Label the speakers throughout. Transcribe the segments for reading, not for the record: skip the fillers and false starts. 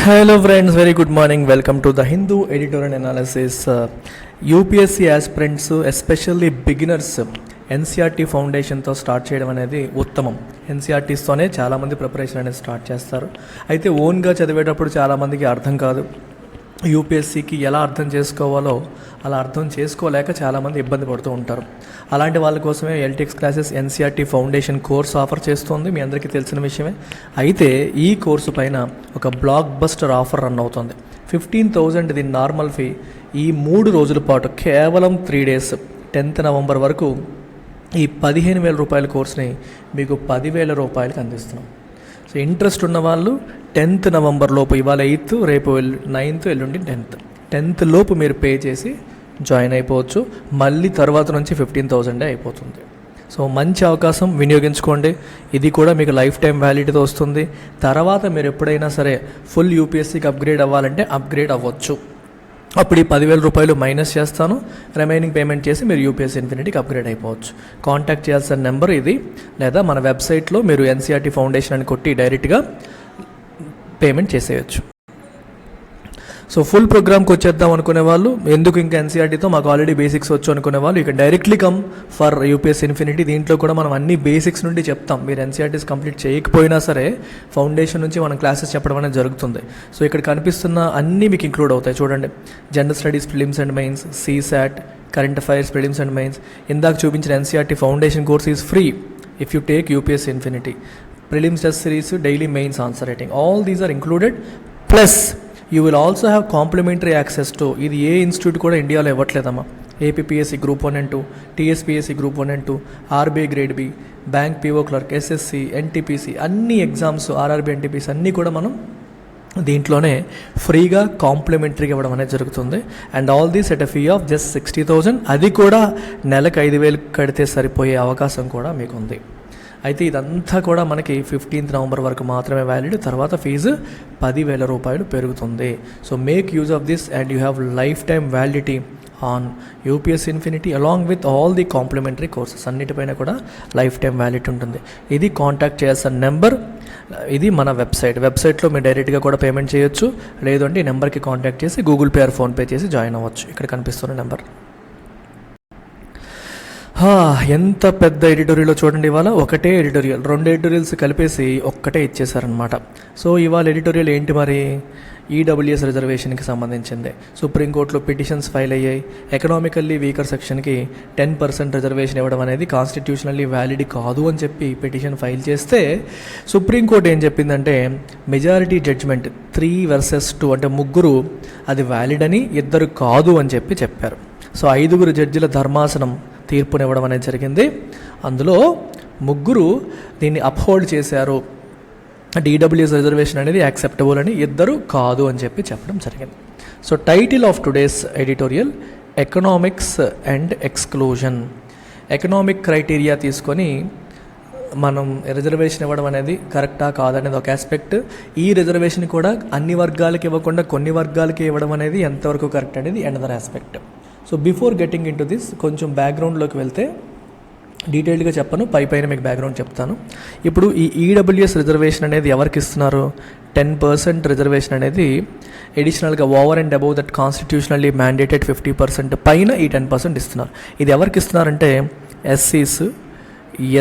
Speaker 1: Hello friends, very good morning. Welcome to the Hindu editorial analysis. UPSC aspirants, especially beginners, NCERT ఫౌండేషన్తో start చేయడం అనేది ఉత్తమం. ఎన్సీఆర్టీస్తోనే చాలామంది preparation అనేది స్టార్ట్ చేస్తారు. అయితే ఓన్గా చదివేటప్పుడు చాలామందికి అర్థం కాదు. యూపీఎస్సీకి ఎలా అర్థం చేసుకోవాలో అలా అర్థం చేసుకోలేక చాలామంది ఇబ్బంది పడుతూ ఉంటారు. అలాంటి వాళ్ళ కోసమే LTX classes NCERT foundation course offer చేస్తుంది. మీ అందరికీ తెలిసిన విషయమే. అయితే ఈ కోర్సు పైన ఒక బ్లాక్ బస్టర్ ఆఫర్ రన్ అవుతుంది. 15,000 ఇది నార్మల్ ఫీ. ఈ 3 రోజుల పాటు కేవలం 3 days 10th November వరకు ఈ 15,000 రూపాయల కోర్స్ని మీకు 10,000 రూపాయలకి అందిస్తున్నాం. సో ఇంట్రెస్ట్ ఉన్న వాళ్ళు 10th November లోపు, ఇవాళ 8th, రేపు 9th, ఎల్లుండి 10th లోపు మీరు పే చేసి జాయిన్ అయిపోవచ్చు. మళ్ళీ తర్వాత నుంచి 15,000 అయిపోతుంది. సో మంచి అవకాశం, వినియోగించుకోండి. ఇది కూడా మీకు లైఫ్ టైం వ్యాలిటీతో వస్తుంది. తర్వాత మీరు ఎప్పుడైనా సరే ఫుల్ యూపీఎస్సీకి అప్గ్రేడ్ అవ్వాలంటే అప్గ్రేడ్ అవ్వచ్చు. అప్పుడు ఈ 10,000 రూపాయలు మైనస్ చేస్తాను, రిమైనింగ్ పేమెంట్ చేసి మీరు యూపీఎస్సీ ఇన్ఫినిటీకి అప్గ్రేడ్ అయిపోవచ్చు. కాంటాక్ట్ చేయాల్సిన నెంబర్ ఇది, లేదా మన వెబ్సైట్లో మీరు ఎన్సీఆర్టీ ఫౌండేషన్ అని కొట్టి డైరెక్ట్గా పేమెంట్ చేసేయచ్చు. సో ఫుల్ ప్రోగ్రామ్కి వచ్చేద్దాం అనుకునే వాళ్ళు, ఎందుకు ఇంకా ఎన్సీఆర్టీతో మాకు ఆల్రెడీ బేసిక్స్ వచ్చు అనుకునే వాళ్ళు, ఇక directly come for UPSC infinity. దీంట్లో కూడా మనం అన్ని బేసిక్స్ నుండి చెప్తాం. మీరు ఎన్సీఆర్టీస్ కంప్లీట్ చేయకపోయినా సరే ఫౌండేషన్ నుంచి మనం క్లాసెస్ చెప్పడం అనేది జరుగుతుంది. సో ఇక్కడ కనిపిస్తున్న అన్నీ మీకు ఇంక్లూడ్ అవుతాయి. చూడండి, general studies prelims and mains, CSAT, current affairs prelims and mains. ఇందాక చూపించిన NCERT foundation course is free if you take UPSC Infinity. Prelims test series, daily mains answer writing, all these are included. Plus you will also have complimentary access to, ఇది ఏ institute కూడా ఇండియాలో ఇవ్వట్లేదమ్మా, APPSC group 1 and 2, TSPSC group 1 and 2, RBI grade B, bank PO clerk, SSC, NTPC, అన్ని exams, RRB, NTPC అన్నీ కూడా మనం దీంట్లోనే ఫ్రీగా కాంప్లిమెంటరీగా ఇవ్వడం అనేది జరుగుతుంది. And all these at a fee of just 60,000. అది కూడా నెలకు 5,000 కడితే సరిపోయే అవకాశం కూడా మీకు ఉంది. అయితే ఇదంతా కూడా మనకి 15th November వరకు మాత్రమే వ్యాలిడ్. తర్వాత ఫీజు 10,000 రూపాయలు పెరుగుతుంది. So make use of this and you have lifetime validity on UPSC Infinity along with all the complimentary courses. అన్నిటిపైన కూడా లైఫ్ టైం వ్యాలిడ్ ఉంటుంది. ఇది కాంటాక్ట్ చేయాల్సిన నెంబర్. ఇది మన వెబ్సైట్లో మీరు డైరెక్ట్గా కూడా పేమెంట్ చేయొచ్చు. లేదు అంటే ఈ నెంబర్కి కాంటాక్ట్ చేసి గూగుల్ పే ఆర్ ఫోన్పే చేసి జాయిన్ అవ్వచ్చు. ఇక్కడ కనిపిస్తున్న నెంబర్. ఎంత పెద్ద ఎడిటోరియల్ చూడండి. ఇవాళ ఒకటే ఎడిటోరియల్, 2 ఎడిటోరియల్స్ కలిపేసి ఒక్కటే ఇచ్చేసారనమాట. సో ఇవాళ ఎడిటోరియల్ ఏంటి మరి? ఈడబ్ల్యూఎస్ రిజర్వేషన్కి సంబంధించింది. సుప్రీంకోర్టులో పిటిషన్స్ ఫైల్ అయ్యాయి. ఎకనామికల్లీ వీకర్ సెక్షన్కి 10% రిజర్వేషన్ ఇవ్వడం అనేది కాన్స్టిట్యూషనల్లీ వ్యాలిడ్ కాదు అని చెప్పి పిటిషన్ ఫైల్ చేస్తే సుప్రీంకోర్టు ఏం చెప్పిందంటే, మెజారిటీ జడ్జ్మెంట్ 3 versus 2 అంటే 3 అది వ్యాలిడ్ అని, 2 కాదు అని చెప్పారు. సో 5 జడ్జిల ధర్మాసనం తీర్పునివ్వడం అనేది జరిగింది. అందులో 3 దీన్ని అప్హోల్డ్ చేశారు. ఈడబ్ల్యూఎస్ రిజర్వేషన్ అనేది యాక్సెప్టబుల్ అని, 2 కాదు అని చెప్పడం జరిగింది. So title of today's editorial, economics and exclusion. Economic criteria తీసుకొని మనం రిజర్వేషన్ ఇవ్వడం అనేది కరెక్టా కాదనేది ఒక ఆస్పెక్ట్. ఈ రిజర్వేషన్ కూడా అన్ని వర్గాలకి ఇవ్వకుండా కొన్ని వర్గాలకి ఇవ్వడం అనేది ఎంతవరకు కరెక్ట్ అనేది another aspect. So before getting in to this, కొంచెం బ్యాక్గ్రౌండ్లోకి వెళ్తే డీటెయిల్డ్గా చెప్పను, పైన మీకు బ్యాక్గ్రౌండ్ చెప్తాను. ఇప్పుడు ఈ ఈడబ్ల్యూఎస్ రిజర్వేషన్ అనేది ఎవరికి ఇస్తున్నారు? 10% రిజర్వేషన్ అనేది ఎడిషనల్గా over and above that constitutionally mandated 50% పైన ఈ 10% ఇస్తున్నారు. ఇది ఎవరికి ఇస్తున్నారంటే ఎస్సీస్,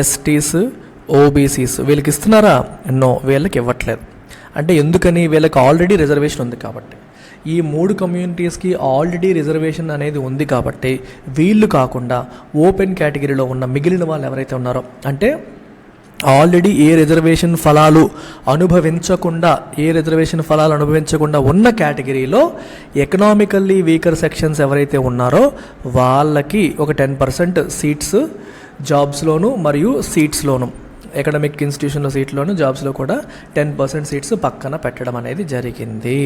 Speaker 1: ఎస్టీస్, ఓబీసీస్. వీళ్ళకి ఇస్తున్నారా? నో, వీళ్ళకి ఇవ్వట్లేదు. అంటే ఎందుకని? వీళ్ళకి ఆల్రెడీ రిజర్వేషన్ ఉంది కాబట్టి. ఈ 3 కమ్యూనిటీస్కి ఆల్రెడీ రిజర్వేషన్ అనేది ఉంది కాబట్టి వీళ్ళు కాకుండా ఓపెన్ కేటగిరీలో ఉన్న మిగిలిన వాళ్ళు ఎవరైతే ఉన్నారో, అంటే ఆల్రెడీ ఏ రిజర్వేషన్ ఫలాలు అనుభవించకుండా ఉన్న కేటగిరీలో ఎకనామికల్లీ వీకర్ సెక్షన్స్ ఎవరైతే ఉన్నారో వాళ్ళకి ఒక 10% సీట్స్ జాబ్స్లోను మరియు సీట్స్లోను, అకాడమిక్ ఇన్స్టిట్యూషన్లో సీట్లోను, జాబ్స్లో కూడా 10% సీట్స్ పక్కన పెట్టడం అనేది జరిగింది.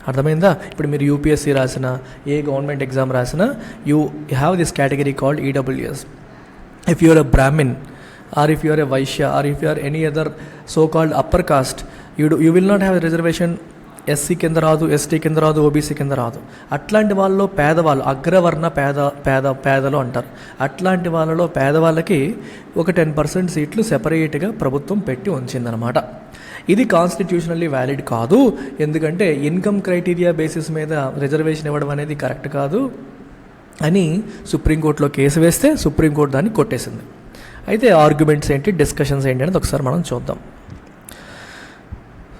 Speaker 1: అర్థమైందా? ఇప్పుడు మీరు యూపీఎస్సీ రాసిన, ఏ గవర్నమెంట్ ఎగ్జామ్ రాసినా you have this category called EWS. If you are a Brahmin or if you are a Vaishya or if you are any other so called upper caste, you will not have reservation. SC కింద రాదు, ST కింద రాదు, OBC కింద రాదు. అట్లాంటి వాళ్ళలో పేదవాళ్ళు, అగ్రవర్ణ పేదలు అంటారు. అట్లాంటి వాళ్ళలో పేదవాళ్ళకి ఒక 10% సీట్లు సెపరేట్గా ప్రభుత్వం పెట్టి ఉంచిందనమాట. ఇది కాన్స్టిట్యూషనల్లీ వ్యాలిడ్ కాదు, ఎందుకంటే ఇన్కమ్ క్రైటీరియా బేసిస్ మీద రిజర్వేషన్ ఇవ్వడం అనేది కరెక్ట్ కాదు అని సుప్రీంకోర్టులో కేసు వేస్తే సుప్రీంకోర్టు దాన్ని కొట్టేసింది. అయితే ఆర్గ్యుమెంట్స్ ఏంటి, డిస్కషన్స్ ఏంటి అనేది ఒకసారి మనం చూద్దాం.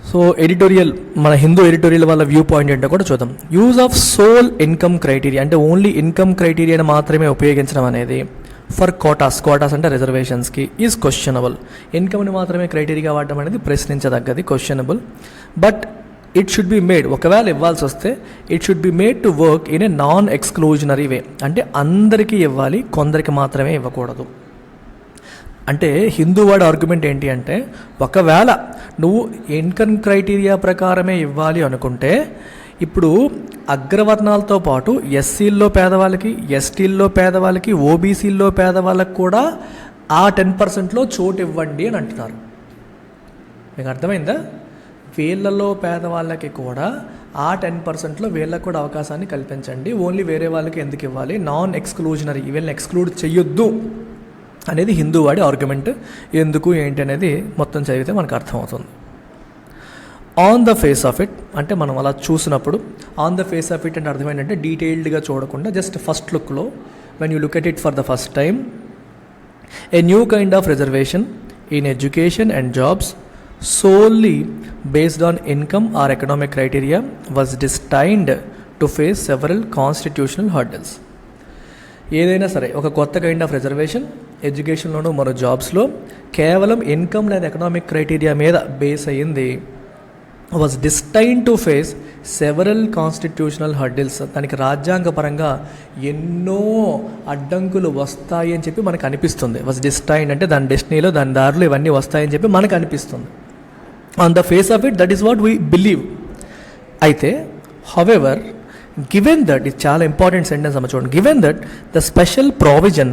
Speaker 1: సో ఎడిటోరియల్, మన హిందూ ఎడిటోరియల్ వాళ్ళ వ్యూ పాయింట్ ఏంటో కూడా చూద్దాం. Use of sole income criteria, అంటే ఓన్లీ ఇన్కమ్ క్రైటీరియాని మాత్రమే ఉపయోగించడం అనేది ఫర్ కోటాస్ అంటే రిజర్వేషన్స్కి ఈజ్ క్వశ్చనబుల్. ఇన్కమ్ని మాత్రమే క్రైటీరియా వాడడం అనేది ప్రశ్నించదగ్గది, questionable. But it should be made, ఒకవేళ ఇవ్వాల్సి వస్తే it should be made to work in a non exclusionary way, అంటే అందరికీ ఇవ్వాలి, కొందరికి మాత్రమే ఇవ్వకూడదు. అంటే హిందూ వాడి ఆర్గ్యుమెంట్ ఏంటి అంటే, ఒకవేళ నువ్వు ఇన్కమ్ క్రైటీరియా ప్రకారమే ఇవ్వాలి అనుకుంటే ఇప్పుడు అగ్రవర్ణాలతో పాటు ఎస్సీల్లో పేదవాళ్ళకి, ఎస్టీల్లో పేదవాళ్ళకి, ఓబీసీల్లో పేదవాళ్ళకి కూడా ఆ 10%లో చోటు ఇవ్వండి అని అంటున్నారు. మీకు అర్థమైందా? వీళ్ళలో పేదవాళ్ళకి కూడా ఆ 10%లో వీళ్ళకి కూడా అవకాశాన్ని కల్పించండి, ఓన్లీ వేరే వాళ్ళకి ఎందుకు ఇవ్వాలి, నాన్ ఎక్స్క్లూజనరీ, వీళ్ళని ఎక్స్క్లూడ్ చెయ్యొద్దు అనేది హిందూ వాడి ఆర్గ్యుమెంట్. ఎందుకు ఏంటి అనేది మొత్తం చదివితే మనకు అర్థమవుతుంది. On the face of it, అంటే మనం అలా చూసినప్పుడు on the face of it అంటే అర్థం ఏంటంటే డీటెయిల్డ్గా చూడకుండా జస్ట్ ఫస్ట్ లుక్లో when you look at it for the first time, a new kind of reservation in education and jobs solely based on income or economic criteria was destined to face several constitutional hurdles. ఏదైనా సరే ఒక కొత్త kind of reservation ఎడ్యుకేషన్లోనూ మరో జాబ్స్లో కేవలం income లేదా economic criteria మీద base అయ్యింది, was destined to face several constitutional hurdles. దానికి రాజ్యాంగపరంగా ఎన్నో అడ్డంకులు వస్తాయి అని చెప్పి మనకు అనిపిస్తుంది. వాజ్ డిస్టైన్ అంటే దాని డెస్టినీలో, దాని దారిలో ఇవన్నీ వస్తాయని చెప్పి మనకు అనిపిస్తుంది. On the face of it that is what we believe. అయితే హవెవర్ గివెన్ దట్, ఇది చాలా ఇంపార్టెంట్ సెంటెన్స్ అమ్మ చూడండి, given that the special provision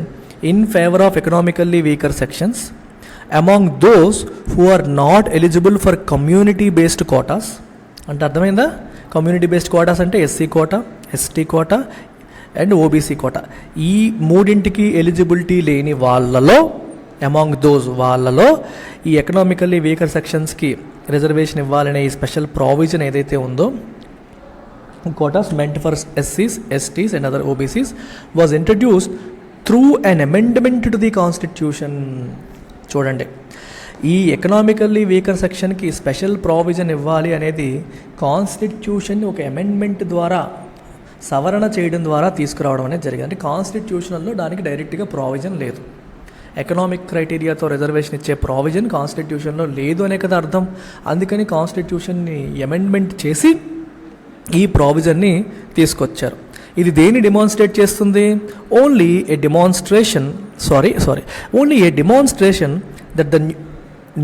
Speaker 1: in favour of economically weaker sections among those who are not eligible for community based quotas, అంటే అర్థమైందా? Community based quotas అంటే SC quota, ST quota and OBC quota. ఈ మూడింటికి eligibility లేని వాళ్ళలో, among those వాళ్ళలో ఈ economically weaker సెక్షన్స్కి reservation ఇవ్వాలనే ఈ స్పెషల్ ప్రావిజన్ ఏదైతే ఉందో, కోటాస్ మెంట్ ఫర్ ఎస్సీస్, STs and other OBCs was introduced through an amendment to the constitution. చూడండి, ఈ ఎకనామికల్లీ వీకర్ సెక్షన్కి స్పెషల్ ప్రావిజన్ ఇవ్వాలి అనేది కాన్స్టిట్యూషన్ని ఒక అమెండ్మెంట్ ద్వారా, సవరణ చేయడం ద్వారా తీసుకురావడం అనేది జరిగింది. అంటే కాన్స్టిట్యూషనల్లో దానికి డైరెక్ట్గా ప్రావిజన్ లేదు. ఎకనామిక్ క్రైటీరియాతో రిజర్వేషన్ ఇచ్చే ప్రావిజన్ కాన్స్టిట్యూషన్లో లేదు అనే కదా అర్థం. అందుకని కాన్స్టిట్యూషన్ని అమెండ్మెంట్ చేసి ఈ ప్రావిజన్ని తీసుకొచ్చారు. ఇది దేన్ని డిమాన్స్ట్రేట్ చేస్తుంది? Only a demonstration that the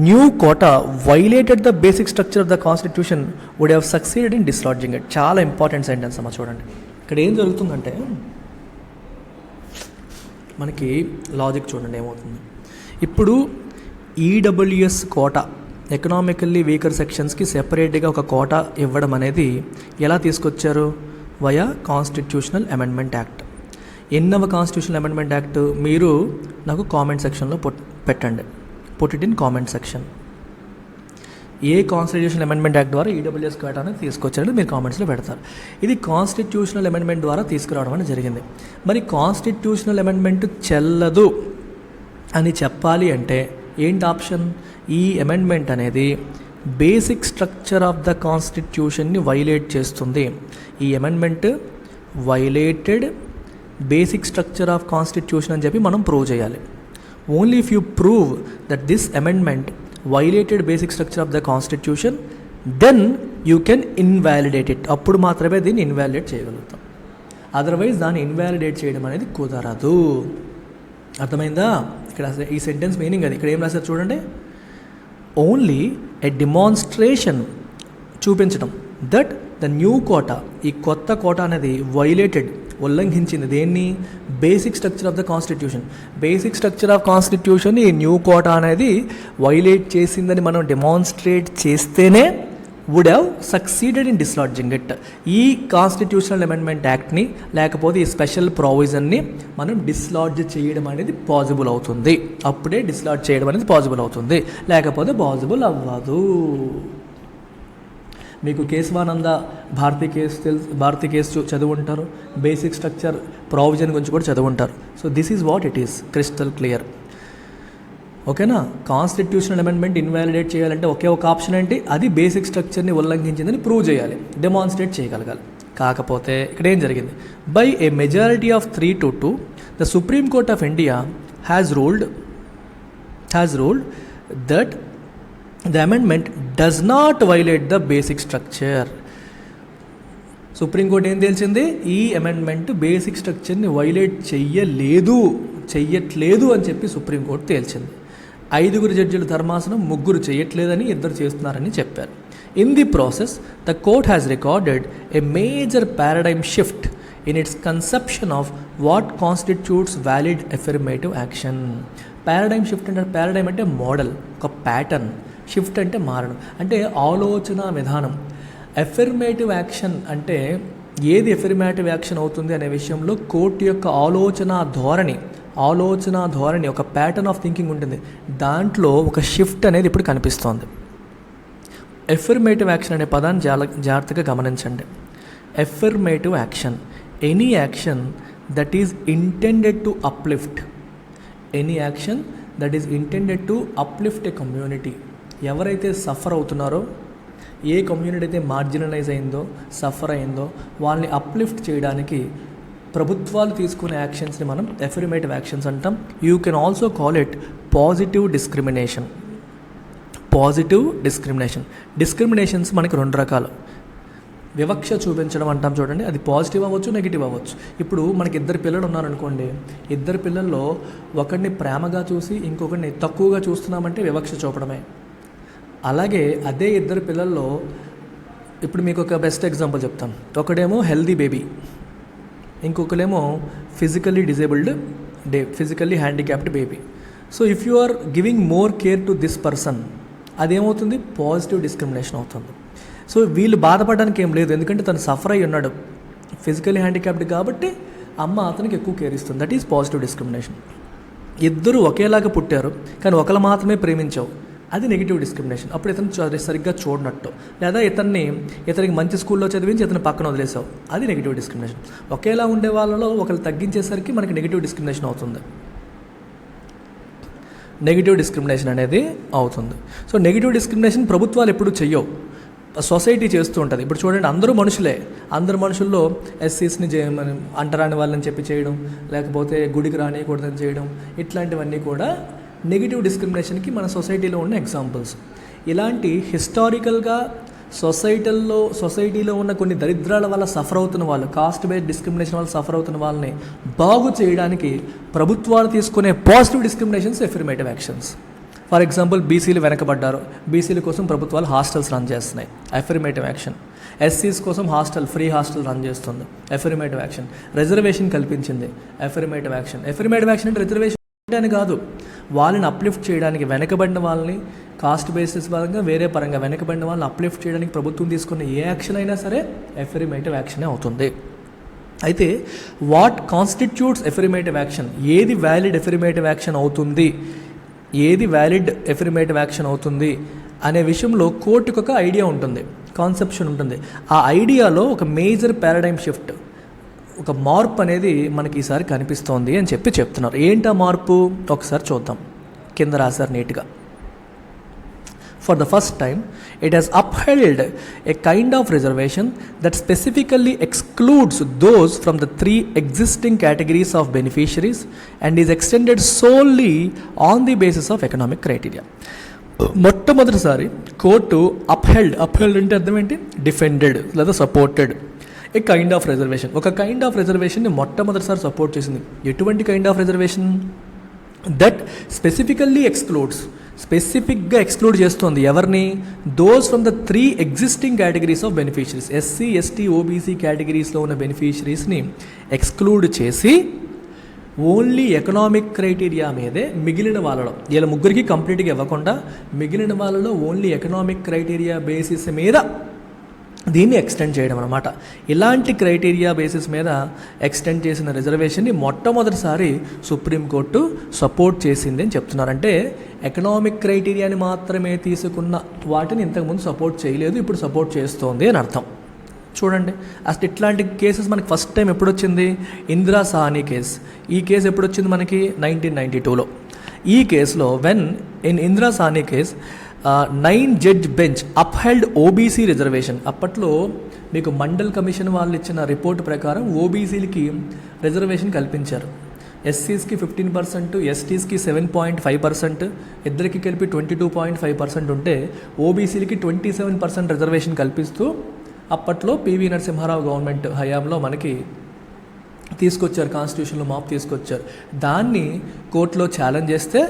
Speaker 1: new quota violated the basic structure of the constitution would have succeeded in dislodging it. చాలా ఇంపార్టెంట్ సెంటెన్స్ అమ్మ చూడండి. ఇక్కడ ఏం జరుగుతుందంటే మనకి లాజిక్ చూడండి ఏమవుతుంది. ఇప్పుడు ఈడబ్ల్యూఎస్ కోటా, ఎకనామికల్లీ వీకర్ సెక్షన్స్కి సెపరేట్గా ఒక కోటా ఇవ్వడం అనేది ఎలా తీసుకొచ్చారు? Via constitutional amendment act. ఎన్నవ కాన్స్టిట్యూషనల్ అమెండ్మెంట్ యాక్ట్? మీరు నాకు కామెంట్ సెక్షన్లో పెట్టండి, put it in comment section. ఏ కాన్స్టిట్యూషనల్ అమెండ్మెంట్ యాక్ట్ ద్వారా ఈడబ్ల్యూఎస్ కోటా అనేది తీసుకొచ్చారని మీరు కామెంట్స్లో పెడతారు. ఇది కాన్స్టిట్యూషనల్ అమెండ్మెంట్ ద్వారా తీసుకురావడం అనేది జరిగింది. మరి కాన్స్టిట్యూషనల్ అమెండ్మెంట్ చెల్లదు అని చెప్పాలి అంటే ఏంటి ఆప్షన్? ఈ అమెండ్మెంట్ అనేది బేసిక్ స్ట్రక్చర్ ఆఫ్ ద కాన్స్టిట్యూషన్ని వైలేట్ చేస్తుంది. ఈ amendment violated basic structure of constitution అని చెప్పి మనం ప్రూవ్ చేయాలి. Only if you prove that this amendment violated basic structure of the constitution then you can invalidate it. అప్పుడు మాత్రమే దీన్ని ఇన్వాలిడేట్ చేయగలుగుతాం. అదర్వైజ్ దాన్ని ఇన్వాలిడేట్ చేయడం అనేది కుదరదు. అర్థమైందా? ఇక్కడ ఈ సెంటెన్స్ మీనింగ్ అది. ఇక్కడ ఏం రాశారు చూడండి, ఓన్లీ ఎ డిమాన్స్ట్రేషన్, చూపించడం, దట్ ద న్యూ కోటా, ఈ కొత్త కోటా అనేది వైలేటెడ్, ఉల్లంఘించింది దేన్ని? Basic structure of the constitution. Basic structure of constitution ఈ న్యూ కోటా అనేది వైలేట్ చేసిందని మనం డెమాన్స్ట్రేట్ చేస్తేనే would have succeeded in dislodging it. ఈ కాన్స్టిట్యూషనల్ అమెండ్మెంట్ యాక్ట్ని లేకపోతే ఈ స్పెషల్ ప్రావిజన్ని మనం డిస్లాడ్జ్ చేయడం అనేది పాసిబుల్ అవుతుంది. అప్పుడే డిస్లాడ్జ్ చేయడం అనేది పాసిబుల్ అవుతుంది, లేకపోతే పాసిబుల్ అవ్వదు. మీకు కేశవానంద భారతీ కేసు చదువుంటారు, బేసిక్ స్ట్రక్చర్ ప్రావిజన్ గురించి కూడా చదువుంటారు. So this is what it is, crystal clear. ఓకేనా. కాన్స్టిట్యూషనల్ అమెండ్మెంట్ ఇన్వాలిడేట్ చేయాలంటే ఒకే ఒక ఆప్షన్ ఏంటి, అది బేసిక్ స్ట్రక్చర్ని ఉల్లంఘించిందని ప్రూవ్ చేయాలి, డెమాన్స్ట్రేట్ చేయగలగాలి. కాకపోతే ఇక్కడ ఏం జరిగింది, by a majority of 3-2 the supreme court of India has ruled that the amendment does not violate the basic structure. Supreme court ఏం తేల్చింది, ఈ అమెండ్మెంట్ బేసిక్ స్ట్రక్చర్ని వైలేట్ చెయ్యట్లేదు అని చెప్పి సుప్రీంకోర్టు తేల్చింది. 5 జడ్జిల ధర్మాసనం 3 చేయట్లేదని 2 చేస్తున్నారని చెప్పారు. In the process the court has recorded a major paradigm shift in its conception of what constitutes valid affirmative action. Paradigm shift అంటే, పారాడైమ్ అంటే మోడల్, ఒక ప్యాటర్న్. షిఫ్ట్ అంటే మారడం, అంటే ఆలోచన విధానం. ఎఫర్మేటివ్ యాక్షన్ అంటే ఏది ఎఫర్మేటివ్ యాక్షన్ అవుతుంది అనే విషయంలో కోర్టు యొక్క ఆలోచన ధోరణి ఒక ప్యాటర్న్ ఆఫ్ థింకింగ్ ఉంటుంది. దాంట్లో ఒక షిఫ్ట్ అనేది ఇప్పుడు కనిపిస్తోంది. ఎఫర్మేటివ్ యాక్షన్ అనే పదాన్ని జాగ్రత్తగా గమనించండి. Affirmative action, any action that is intended to uplift A community. ఎవరైతే సఫర్ అవుతున్నారో, ఏ కమ్యూనిటీ అయితే మార్జినలైజ్ అయిందో, సఫర్ అయిందో, వాళ్ళని అప్లిఫ్ట్ చేయడానికి ప్రభుత్వాలు తీసుకునే యాక్షన్స్ని మనం ఎఫర్మేటివ్ యాక్షన్స్ అంటాం. You can also call it positive discrimination. Discriminations మనకి 2 రకాలు. వివక్ష చూపించడం అంటాం చూడండి, అది పాజిటివ్ అవ్వచ్చు, నెగిటివ్ అవ్వచ్చు. ఇప్పుడు మనకి 2 పిల్లలు ఉన్నారనుకోండి, 2 పిల్లల్లో ఒకరిని ప్రేమగా చూసి ఇంకొకరిని తక్కువగా చూస్తున్నామంటే వివక్ష చూపడమే. అలాగే అదే 2 పిల్లల్లో, ఇప్పుడు మీకు ఒక బెస్ట్ ఎగ్జాంపుల్ చెప్తాను. ఒకడేమో హెల్దీ బేబీ, ఇంకొకరేమో physically handicapped baby. So if you are giving more care to this person, అదేమవుతుంది, పాజిటివ్ డిస్క్రిమినేషన్ అవుతుంది. సో వీళ్ళు బాధపడడానికి ఏం లేదు, ఎందుకంటే తను సఫర్ అయ్యి ఉన్నాడు, ఫిజికల్లీ హ్యాండిక్యాప్డ్ కాబట్టి అమ్మ అతనికి ఎక్కువ కేర్ ఇస్తుంది. That is positive discrimination. 2 ఒకేలాగా పుట్టారు కానీ ఒకరు మాత్రమే ప్రేమించావు, అది నెగిటివ్ డిస్క్రిమినేషన్. అప్పుడు ఇతను సరిగ్గా చూడనట్టు, లేదా ఇతనికి మంచి స్కూల్లో చదివించి ఇతను పక్కన వదిలేసావు, అది నెగిటివ్ డిస్క్రిమినేషన్. ఒకేలా ఉండే వాళ్ళలో ఒకరు తగ్గించేసరికి మనకి నెగిటివ్ డిస్క్రిమినేషన్ అవుతుంది. నెగిటివ్ డిస్క్రిమినేషన్ అనేది అవుతుంది. సో నెగిటివ్ డిస్క్రిమినేషన్ ప్రభుత్వాలు ఎప్పుడు చెయ్యవు, సొసైటీ చేస్తూ ఉంటుంది. ఇప్పుడు చూడండి, అందరూ మనుషులే, అందరు మనుషుల్లో ఎస్సీస్ని చేయమని, అంటరాని వాళ్ళని చెప్పి చేయడం, లేకపోతే గుడికి రానియకూడదని చేయడం, ఇట్లాంటివన్నీ కూడా నెగిటివ్ డిస్క్రిమినేషన్కి మన సొసైటీలో ఉన్న ఎగ్జాంపుల్స్. ఇలాంటి హిస్టారికల్గా సొసైటీలో ఉన్న కొన్ని దరిద్రాల వల్ల సఫర్ అవుతున్న వాళ్ళు, కాస్ట్ బేస్డ్ డిస్క్రిమినేషన్ వల్ల సఫర్ అవుతున్న వాళ్ళని బాగు చేయడానికి ప్రభుత్వాలు తీసుకునే positive discriminations affirmative actions. For example, బీసీలు వెనకబడ్డారు, బీసీల కోసం ప్రభుత్వాలు హాస్టల్స్ రన్ చేస్తున్నాయి, ఎఫర్మేటివ్ యాక్షన్. ఎస్సీస్ కోసం ఫ్రీ హాస్టల్ రన్ చేస్తుంది, ఎఫర్మేటివ్ యాక్షన్. రిజర్వేషన్ కల్పించింది, ఎఫర్మేటివ్ యాక్షన్. ఎఫర్మేటివ్ యాక్షన్ అంటే రిజర్వేషన్ అని కాదు, వాళ్ళని అప్లిఫ్ట్ చేయడానికి, వెనకబడిన వాళ్ళని కాస్ట్ బేసిస్ పరంగా వేరే పరంగా వెనకబడిన వాళ్ళని అప్లిఫ్ట్ చేయడానికి ప్రభుత్వం తీసుకున్న ఏ యాక్షన్ అయినా సరే ఎఫర్మేటివ్ యాక్షనే అవుతుంది. అయితే వాట్ కాన్స్టిట్యూట్స్ ఎఫర్మేటివ్ యాక్షన్, ఏది వ్యాలిడ్ ఎఫర్మేటివ్ యాక్షన్ అవుతుంది అనే విషయంలో కోర్టుకు ఒక ఐడియా ఉంటుంది, కాన్సెప్షన్ ఉంటుంది. ఆ ఐడియాలో ఒక మేజర్ పారాడైమ్ షిఫ్ట్, ఒక మార్పు అనేది మనకి ఈసారి కనిపిస్తోంది అని చెప్తున్నారు. ఏంటా మార్పు ఒకసారి చూద్దాం. కింద రాశారు నీట్గా. For the first time, it has upheld a kind of reservation that specifically excludes those from the 3 existing categories of beneficiaries and is extended solely on the basis of economic criteria. మొట్టమొదటిసారి court upheld అంటే అర్థం ఏంటి, defended లేదా supported a kind of reservation. ఒక kind of రిజర్వేషన్ని మొట్టమొదటిసారి support చేసింది. ఎటువంటి కైండ్ ఆఫ్ రిజర్వేషన్? దట్ స్పెసిఫిక్గా ఎక్స్క్లూడ్ చేస్తుంది ఎవరిని? Those from the 3 existing categories of beneficiaries. SC, ST, OBC కేటగిరీస్లో ఉన్న బెనిఫిషరీస్ని ఎక్స్క్లూడ్ చేసి ఓన్లీ ఎకనామిక్ క్రైటీరియా మీదే మిగిలిన వాళ్ళలో, వీళ్ళ ముగ్గురికి కంప్లీట్గా ఇవ్వకుండా మిగిలిన వాళ్ళలో ఓన్లీ ఎకనామిక్ క్రైటీరియా బేసిస్ మీద దీన్ని ఎక్స్టెండ్ చేయడం అనమాట. ఇలాంటి క్రైటీరియా బేసిస్ మీద ఎక్స్టెండ్ చేసిన రిజర్వేషన్ని మొట్టమొదటిసారి సుప్రీంకోర్టు సపోర్ట్ చేసింది అని చెప్తున్నారు. అంటే ఎకనామిక్ క్రైటీరియాని మాత్రమే తీసుకున్న వాటిని ఇంతకుముందు సపోర్ట్ చేయలేదు, ఇప్పుడు సపోర్ట్ చేస్తోంది అని అర్థం. చూడండి, అసలు ఇట్లాంటి కేసెస్ మనకి ఫస్ట్ టైం ఎప్పుడు వచ్చింది? ఇందిరా సాహ్ని కేసు. ఈ కేసు ఎప్పుడు వచ్చింది మనకి? 1992లో. ఈ కేసులో when in Indira Sawhney case 9 judge bench upheld OBC reservation. అప్పట్లో మీకు మండల్ కమిషన్ వాళ్ళు ఇచ్చిన రిపోర్ట్ ప్రకారం ఓబీసీలకి రిజర్వేషన్ కల్పించారు. ఎస్సీస్కి 15%, ఎస్టీస్కి 7.5%, ఇద్దరికి కలిపి 22.5% ఉంటే ఓబీసీలకి 27% రిజర్వేషన్ కల్పిస్తూ అప్పట్లో పివి నరసింహారావు గవర్నమెంట్ హయాంలో మనకి తీసుకొచ్చారు, కాన్స్టిట్యూషన్లో మార్పు తీసుకొచ్చారు. దాన్ని కోర్టులో ఛాలెంజ్ చేస్తే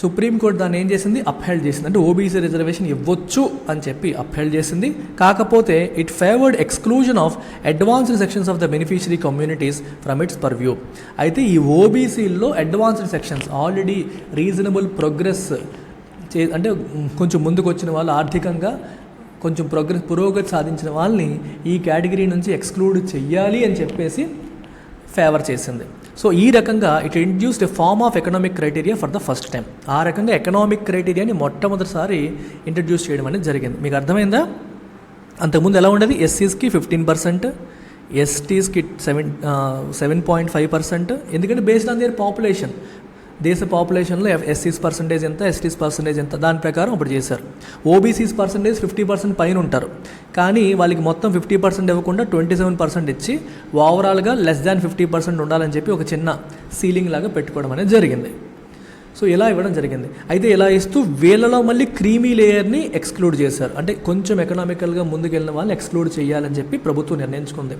Speaker 1: సుప్రీంకోర్టు దాన్ని ఏం చేసింది? అప్హెల్డ్ చేసింది. అంటే ఓబీసీ రిజర్వేషన్ ఇవ్వచ్చు అని చెప్పి అప్హెల్డ్ చేసింది. కాకపోతే it favoured exclusion of advanced sections of the beneficiary communities from its purview. అయితే ఈ ఓబీసీల్లో advanced sections, already reasonable progress అంటే కొంచెం ముందుకు వచ్చిన వాళ్ళు, ఆర్థికంగా కొంచెం పురోగతి సాధించిన వాళ్ళని ఈ కేటగిరీ నుంచి ఎక్స్క్లూడ్ చెయ్యాలి అని చెప్పేసి ఫేవర్ చేసింది. సో ఈ రకంగా it introduced a form of economic criteria for the first time. ఆ రకంగా ఎకనామిక్ క్రైటీరియాని మొట్టమొదటిసారి ఇంట్రడ్యూస్ చేయడం అనేది జరిగింది. మీకు అర్థమైందా? అంతకుముందు ఎలా ఉండేది? ఎస్సీస్కి 15%, ఎస్టీస్కి 7.5%. ఎందుకంటే బేస్డ్ ఆన్ దేర్ పాపులేషన్, దేశ పాపులేషన్లో ఎస్సీస్ పర్సంటేజ్ ఎంత, ఎస్టీస్ పర్సంటేజ్ ఎంత, దాని ప్రకారం అప్పుడు చేశారు. ఓబీసీస్ పర్సంటేజ్ 50% పైన ఉంటారు, కానీ వాళ్ళకి మొత్తం 50% ఇవ్వకుండా 27% ఇచ్చి ఓవరాల్గా లెస్ దాన్ 50% ఉండాలని చెప్పి ఒక చిన్న సీలింగ్ లాగా పెట్టుకోవడం అనేది జరిగింది. సో ఇలా ఇవ్వడం జరిగింది. అయితే ఇలా ఇస్తూ వీళ్ళలో మళ్ళీ క్రీమీ లేయర్ని ఎక్స్క్లూడ్ చేశారు. అంటే కొంచెం ఎకనామికల్గా ముందుకెళ్ళిన వాళ్ళని ఎక్స్క్లూడ్ చేయాలని చెప్పి ప్రభుత్వం నిర్ణయించుకుంది.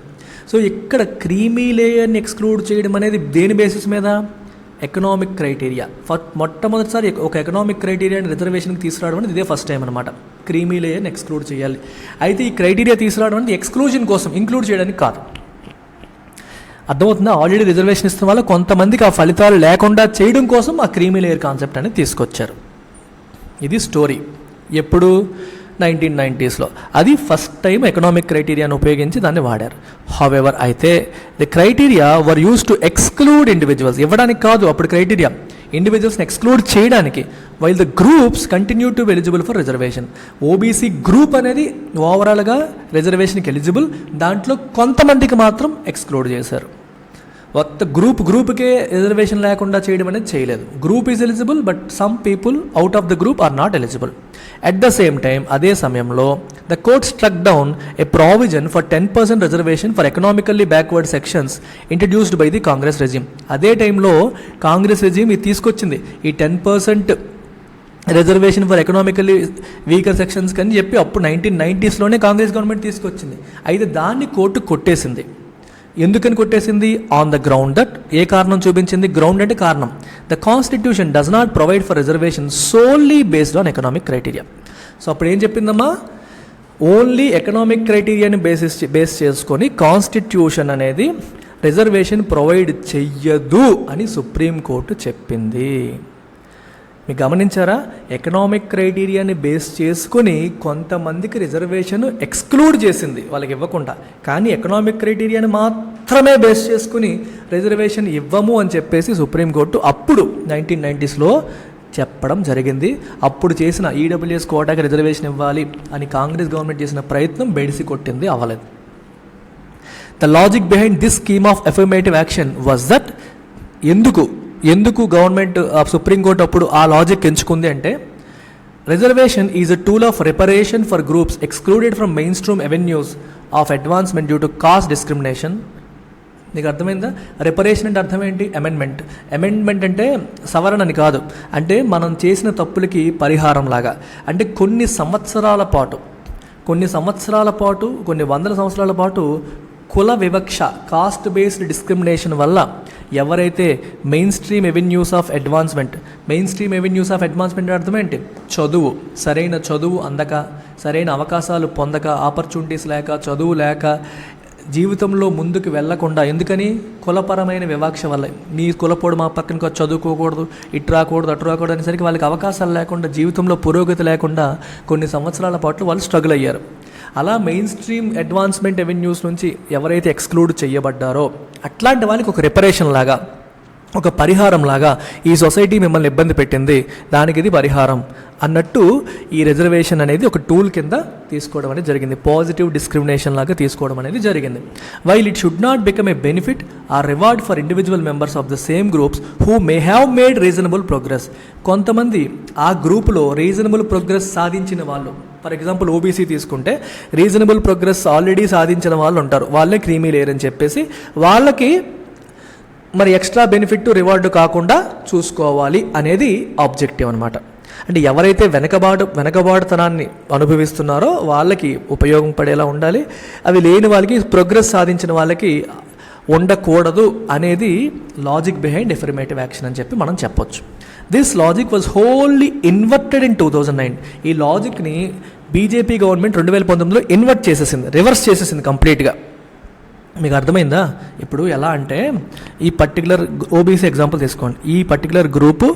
Speaker 1: సో ఇక్కడ క్రీమీ లేయర్ని ఎక్స్క్లూడ్ చేయడం అనేది దేని బేసిస్ మీద? Economic criteria. మొట్టమొదటిసారి ఒక ఎకనామిక్ క్రైటీరియాని రిజర్వేషన్కి తీసుకురావడం అనేది ఇదే ఫస్ట్ టైం అనమాట. క్రీమీ లేయర్ని ఎక్స్క్లూడ్ చేయాలి. అయితే ఈ క్రైటీరియా తీసుకురావడం అనేది ఎక్స్క్లూజన్ కోసం, ఇంక్లూడ్ చేయడానికి కాదు. అర్థమవుతుందా? ఆల్రెడీ రిజర్వేషన్ ఇస్తున్న వాళ్ళు కొంతమందికి ఆ ఫలితాలు లేకుండా చేయడం కోసం ఆ క్రీమీ లేయర్ కాన్సెప్ట్ అనేది తీసుకొచ్చారు. ఇది స్టోరీ. ఎప్పుడు? 1990sలో. అది ఫస్ట్ టైం ఎకనామిక్ క్రైటీరియాను ఉపయోగించి దాన్ని వాడారు. హౌవెవర్, అయితే the criteria were use to exclude individuals. ఇవ్వడానికి కాదు అప్పుడు క్రైటీరియా, ఇండివిజువల్స్ని ఎక్స్క్లూడ్ చేయడానికి. While the groups continue to eligible for reservation. OBC group అనేది ఓవరాల్గా రిజర్వేషన్కి ఎలిజిబుల్, దాంట్లో కొంతమందికి మాత్రం ఎక్స్క్లూడ్ చేశారు. కొత్త గ్రూప్కే రిజర్వేషన్ లేకుండా చేయడం అనేది చేయలేదు. Group is eligible, but some people out of the group are not eligible. At the same time, అదే సమయంలో the court struck down a provision for 10% reservation for economically backward sections introduced by the Congress regime. అదే టైంలో Congress regime ఇది తీసుకొచ్చింది, ఈ 10% reservation for economically weaker sections అని చెప్పి అప్పుడు 1990sలోనే కాంగ్రెస్ గవర్నమెంట్ తీసుకొచ్చింది. అయితే దాన్ని కోర్టు కొట్టేసింది. ఎందుకని కొట్టేసింది? ఆన్ ద గ్రౌండ్ దట్, ఏ కారణం చూపించింది? గ్రౌండ్ అంటే కారణం. The constitution does not provide for reservation solely based on economic criteria. So అప్పుడు ఏం చెప్పిందమ్మా? ఓన్లీ ఎకనామిక్ క్రైటీరియాని బేస్ చేసుకొని కాన్స్టిట్యూషన్ అనేది రిజర్వేషన్ ప్రొవైడ్ చెయ్యదు అని సుప్రీంకోర్టు చెప్పింది. మీరు గమనించారా? ఎకనామిక్ క్రైటీరియాని బేస్ చేసుకుని కొంతమందికి రిజర్వేషన్ ఎక్స్క్లూడ్ చేసింది వాళ్ళకి ఇవ్వకుండా, కానీ ఎకనామిక్ క్రైటీరియాని మాత్రమే బేస్ చేసుకుని రిజర్వేషన్ ఇవ్వము అని చెప్పేసి సుప్రీంకోర్టు అప్పుడు 1990sలో చెప్పడం జరిగింది. అప్పుడు చేసిన ఈడబ్ల్యూఎస్ కోటాకి రిజర్వేషన్ ఇవ్వాలి అని కాంగ్రెస్ గవర్నమెంట్ చేసిన ప్రయత్నం బెడిసి కొట్టింది, అవ్వలేదు. The logic behind this scheme of affirmative action was that, ఎందుకు గవర్నమెంట్ సుప్రీంకోర్టు అప్పుడు ఆ లాజిక్ ఎంచుకుంది అంటే, reservation is a tool of reparation for groups excluded from mainstream avenues of advancement due to caste discrimination. నీకు అర్థమైందా? రిపరేషన్ అంటే అర్థం ఏంటి? అమెండ్మెంట్ అంటే సవరణ అని కాదు, అంటే మనం చేసిన తప్పులకి పరిహారం లాగా. అంటే కొన్ని సంవత్సరాల పాటు, కొన్ని వందల సంవత్సరాల పాటు కుల వివక్ష, కాస్ట్ బేస్డ్ డిస్క్రిమినేషన్ వల్ల ఎవరైతే main stream avenues of advancement అర్థం ఏంటి? చదువు, సరైన చదువు అందక, సరైన అవకాశాలు పొందక, ఆపర్చునిటీస్ లేక, చదువు లేక జీవితంలో ముందుకు వెళ్లకుండా, ఎందుకని కులపరమైన వివక్ష వల్ల, నీ కులపోడు మా పక్కనకి వచ్చి చదువుకోకూడదు, ఇటు రాకూడదు అటు రాకూడదు అనేసరికి వాళ్ళకి అవకాశాలు లేకుండా, జీవితంలో పురోగతి లేకుండా కొన్ని సంవత్సరాల పాటు వాళ్ళు స్ట్రగుల్ అయ్యారు. అలా మెయిన్ స్ట్రీమ్ అడ్వాన్స్మెంట్ అవెన్యూస్ నుంచి ఎవరైతే ఎక్స్క్లూడ్ చేయబడ్డారో అట్లాంటి వాళ్ళకి ఒక రిపరేషన్ లాగా, ఒక పరిహారం లాగా ఈ సొసైటీ మిమ్మల్ని ఇబ్బంది పెట్టింది, దానికి ఇది పరిహారం అన్నట్టు ఈ రిజర్వేషన్ అనేది ఒక టూల్ కింద తీసుకోవడం అనేది జరిగింది. పాజిటివ్ డిస్క్రిమినేషన్ లాగా తీసుకోవడం అనేది జరిగింది. While it should not become a benefit are reward for individual members of the same groups who may have made reasonable progress. కొంతమంది ఆ గ్రూపులో రీజనబుల్ ప్రోగ్రెస్ సాధించిన వాళ్ళు, ఫర్ ఎగ్జాంపుల్ ఓబీసీ తీసుకుంటే రీజనబుల్ ప్రోగ్రెస్ ఆల్రెడీ సాధించిన వాళ్ళు ఉంటారు, వాళ్ళే క్రీమీ లేయర్ అని చెప్పేసి వాళ్ళకి మరి ఎక్స్ట్రా బెనిఫిట్ రివార్డు కాకుండా చూసుకోవాలి అనేది ఆబ్జెక్టివ్ అనమాట. అంటే ఎవరైతే వెనకబాటుతనాన్ని అనుభవిస్తున్నారో వాళ్ళకి ఉపయోగం పడేలా ఉండాలి, అవి లేని వాళ్ళకి, ప్రోగ్రెస్ సాధించిన వాళ్ళకి ఉండకూడదు అనేది లాజిక్ బిహైండ్ ఎఫర్మేటివ్ యాక్షన్ అని చెప్పి మనం చెప్పొచ్చు. This logic was wholly inverted in 2009. ఈ లాజిక్ని బీజేపీ గవర్నమెంట్ 2019లో ఇన్వర్ట్ చేసేసింది, రివర్స్ చేసేసింది కంప్లీట్గా. మీకు అర్థమైందా? ఇప్పుడు ఎలా అంటే, ఈ పర్టికులర్ ఓబీసీ ఎగ్జాంపుల్ తీసుకోండి. ఈ పర్టికులర్ గ్రూపు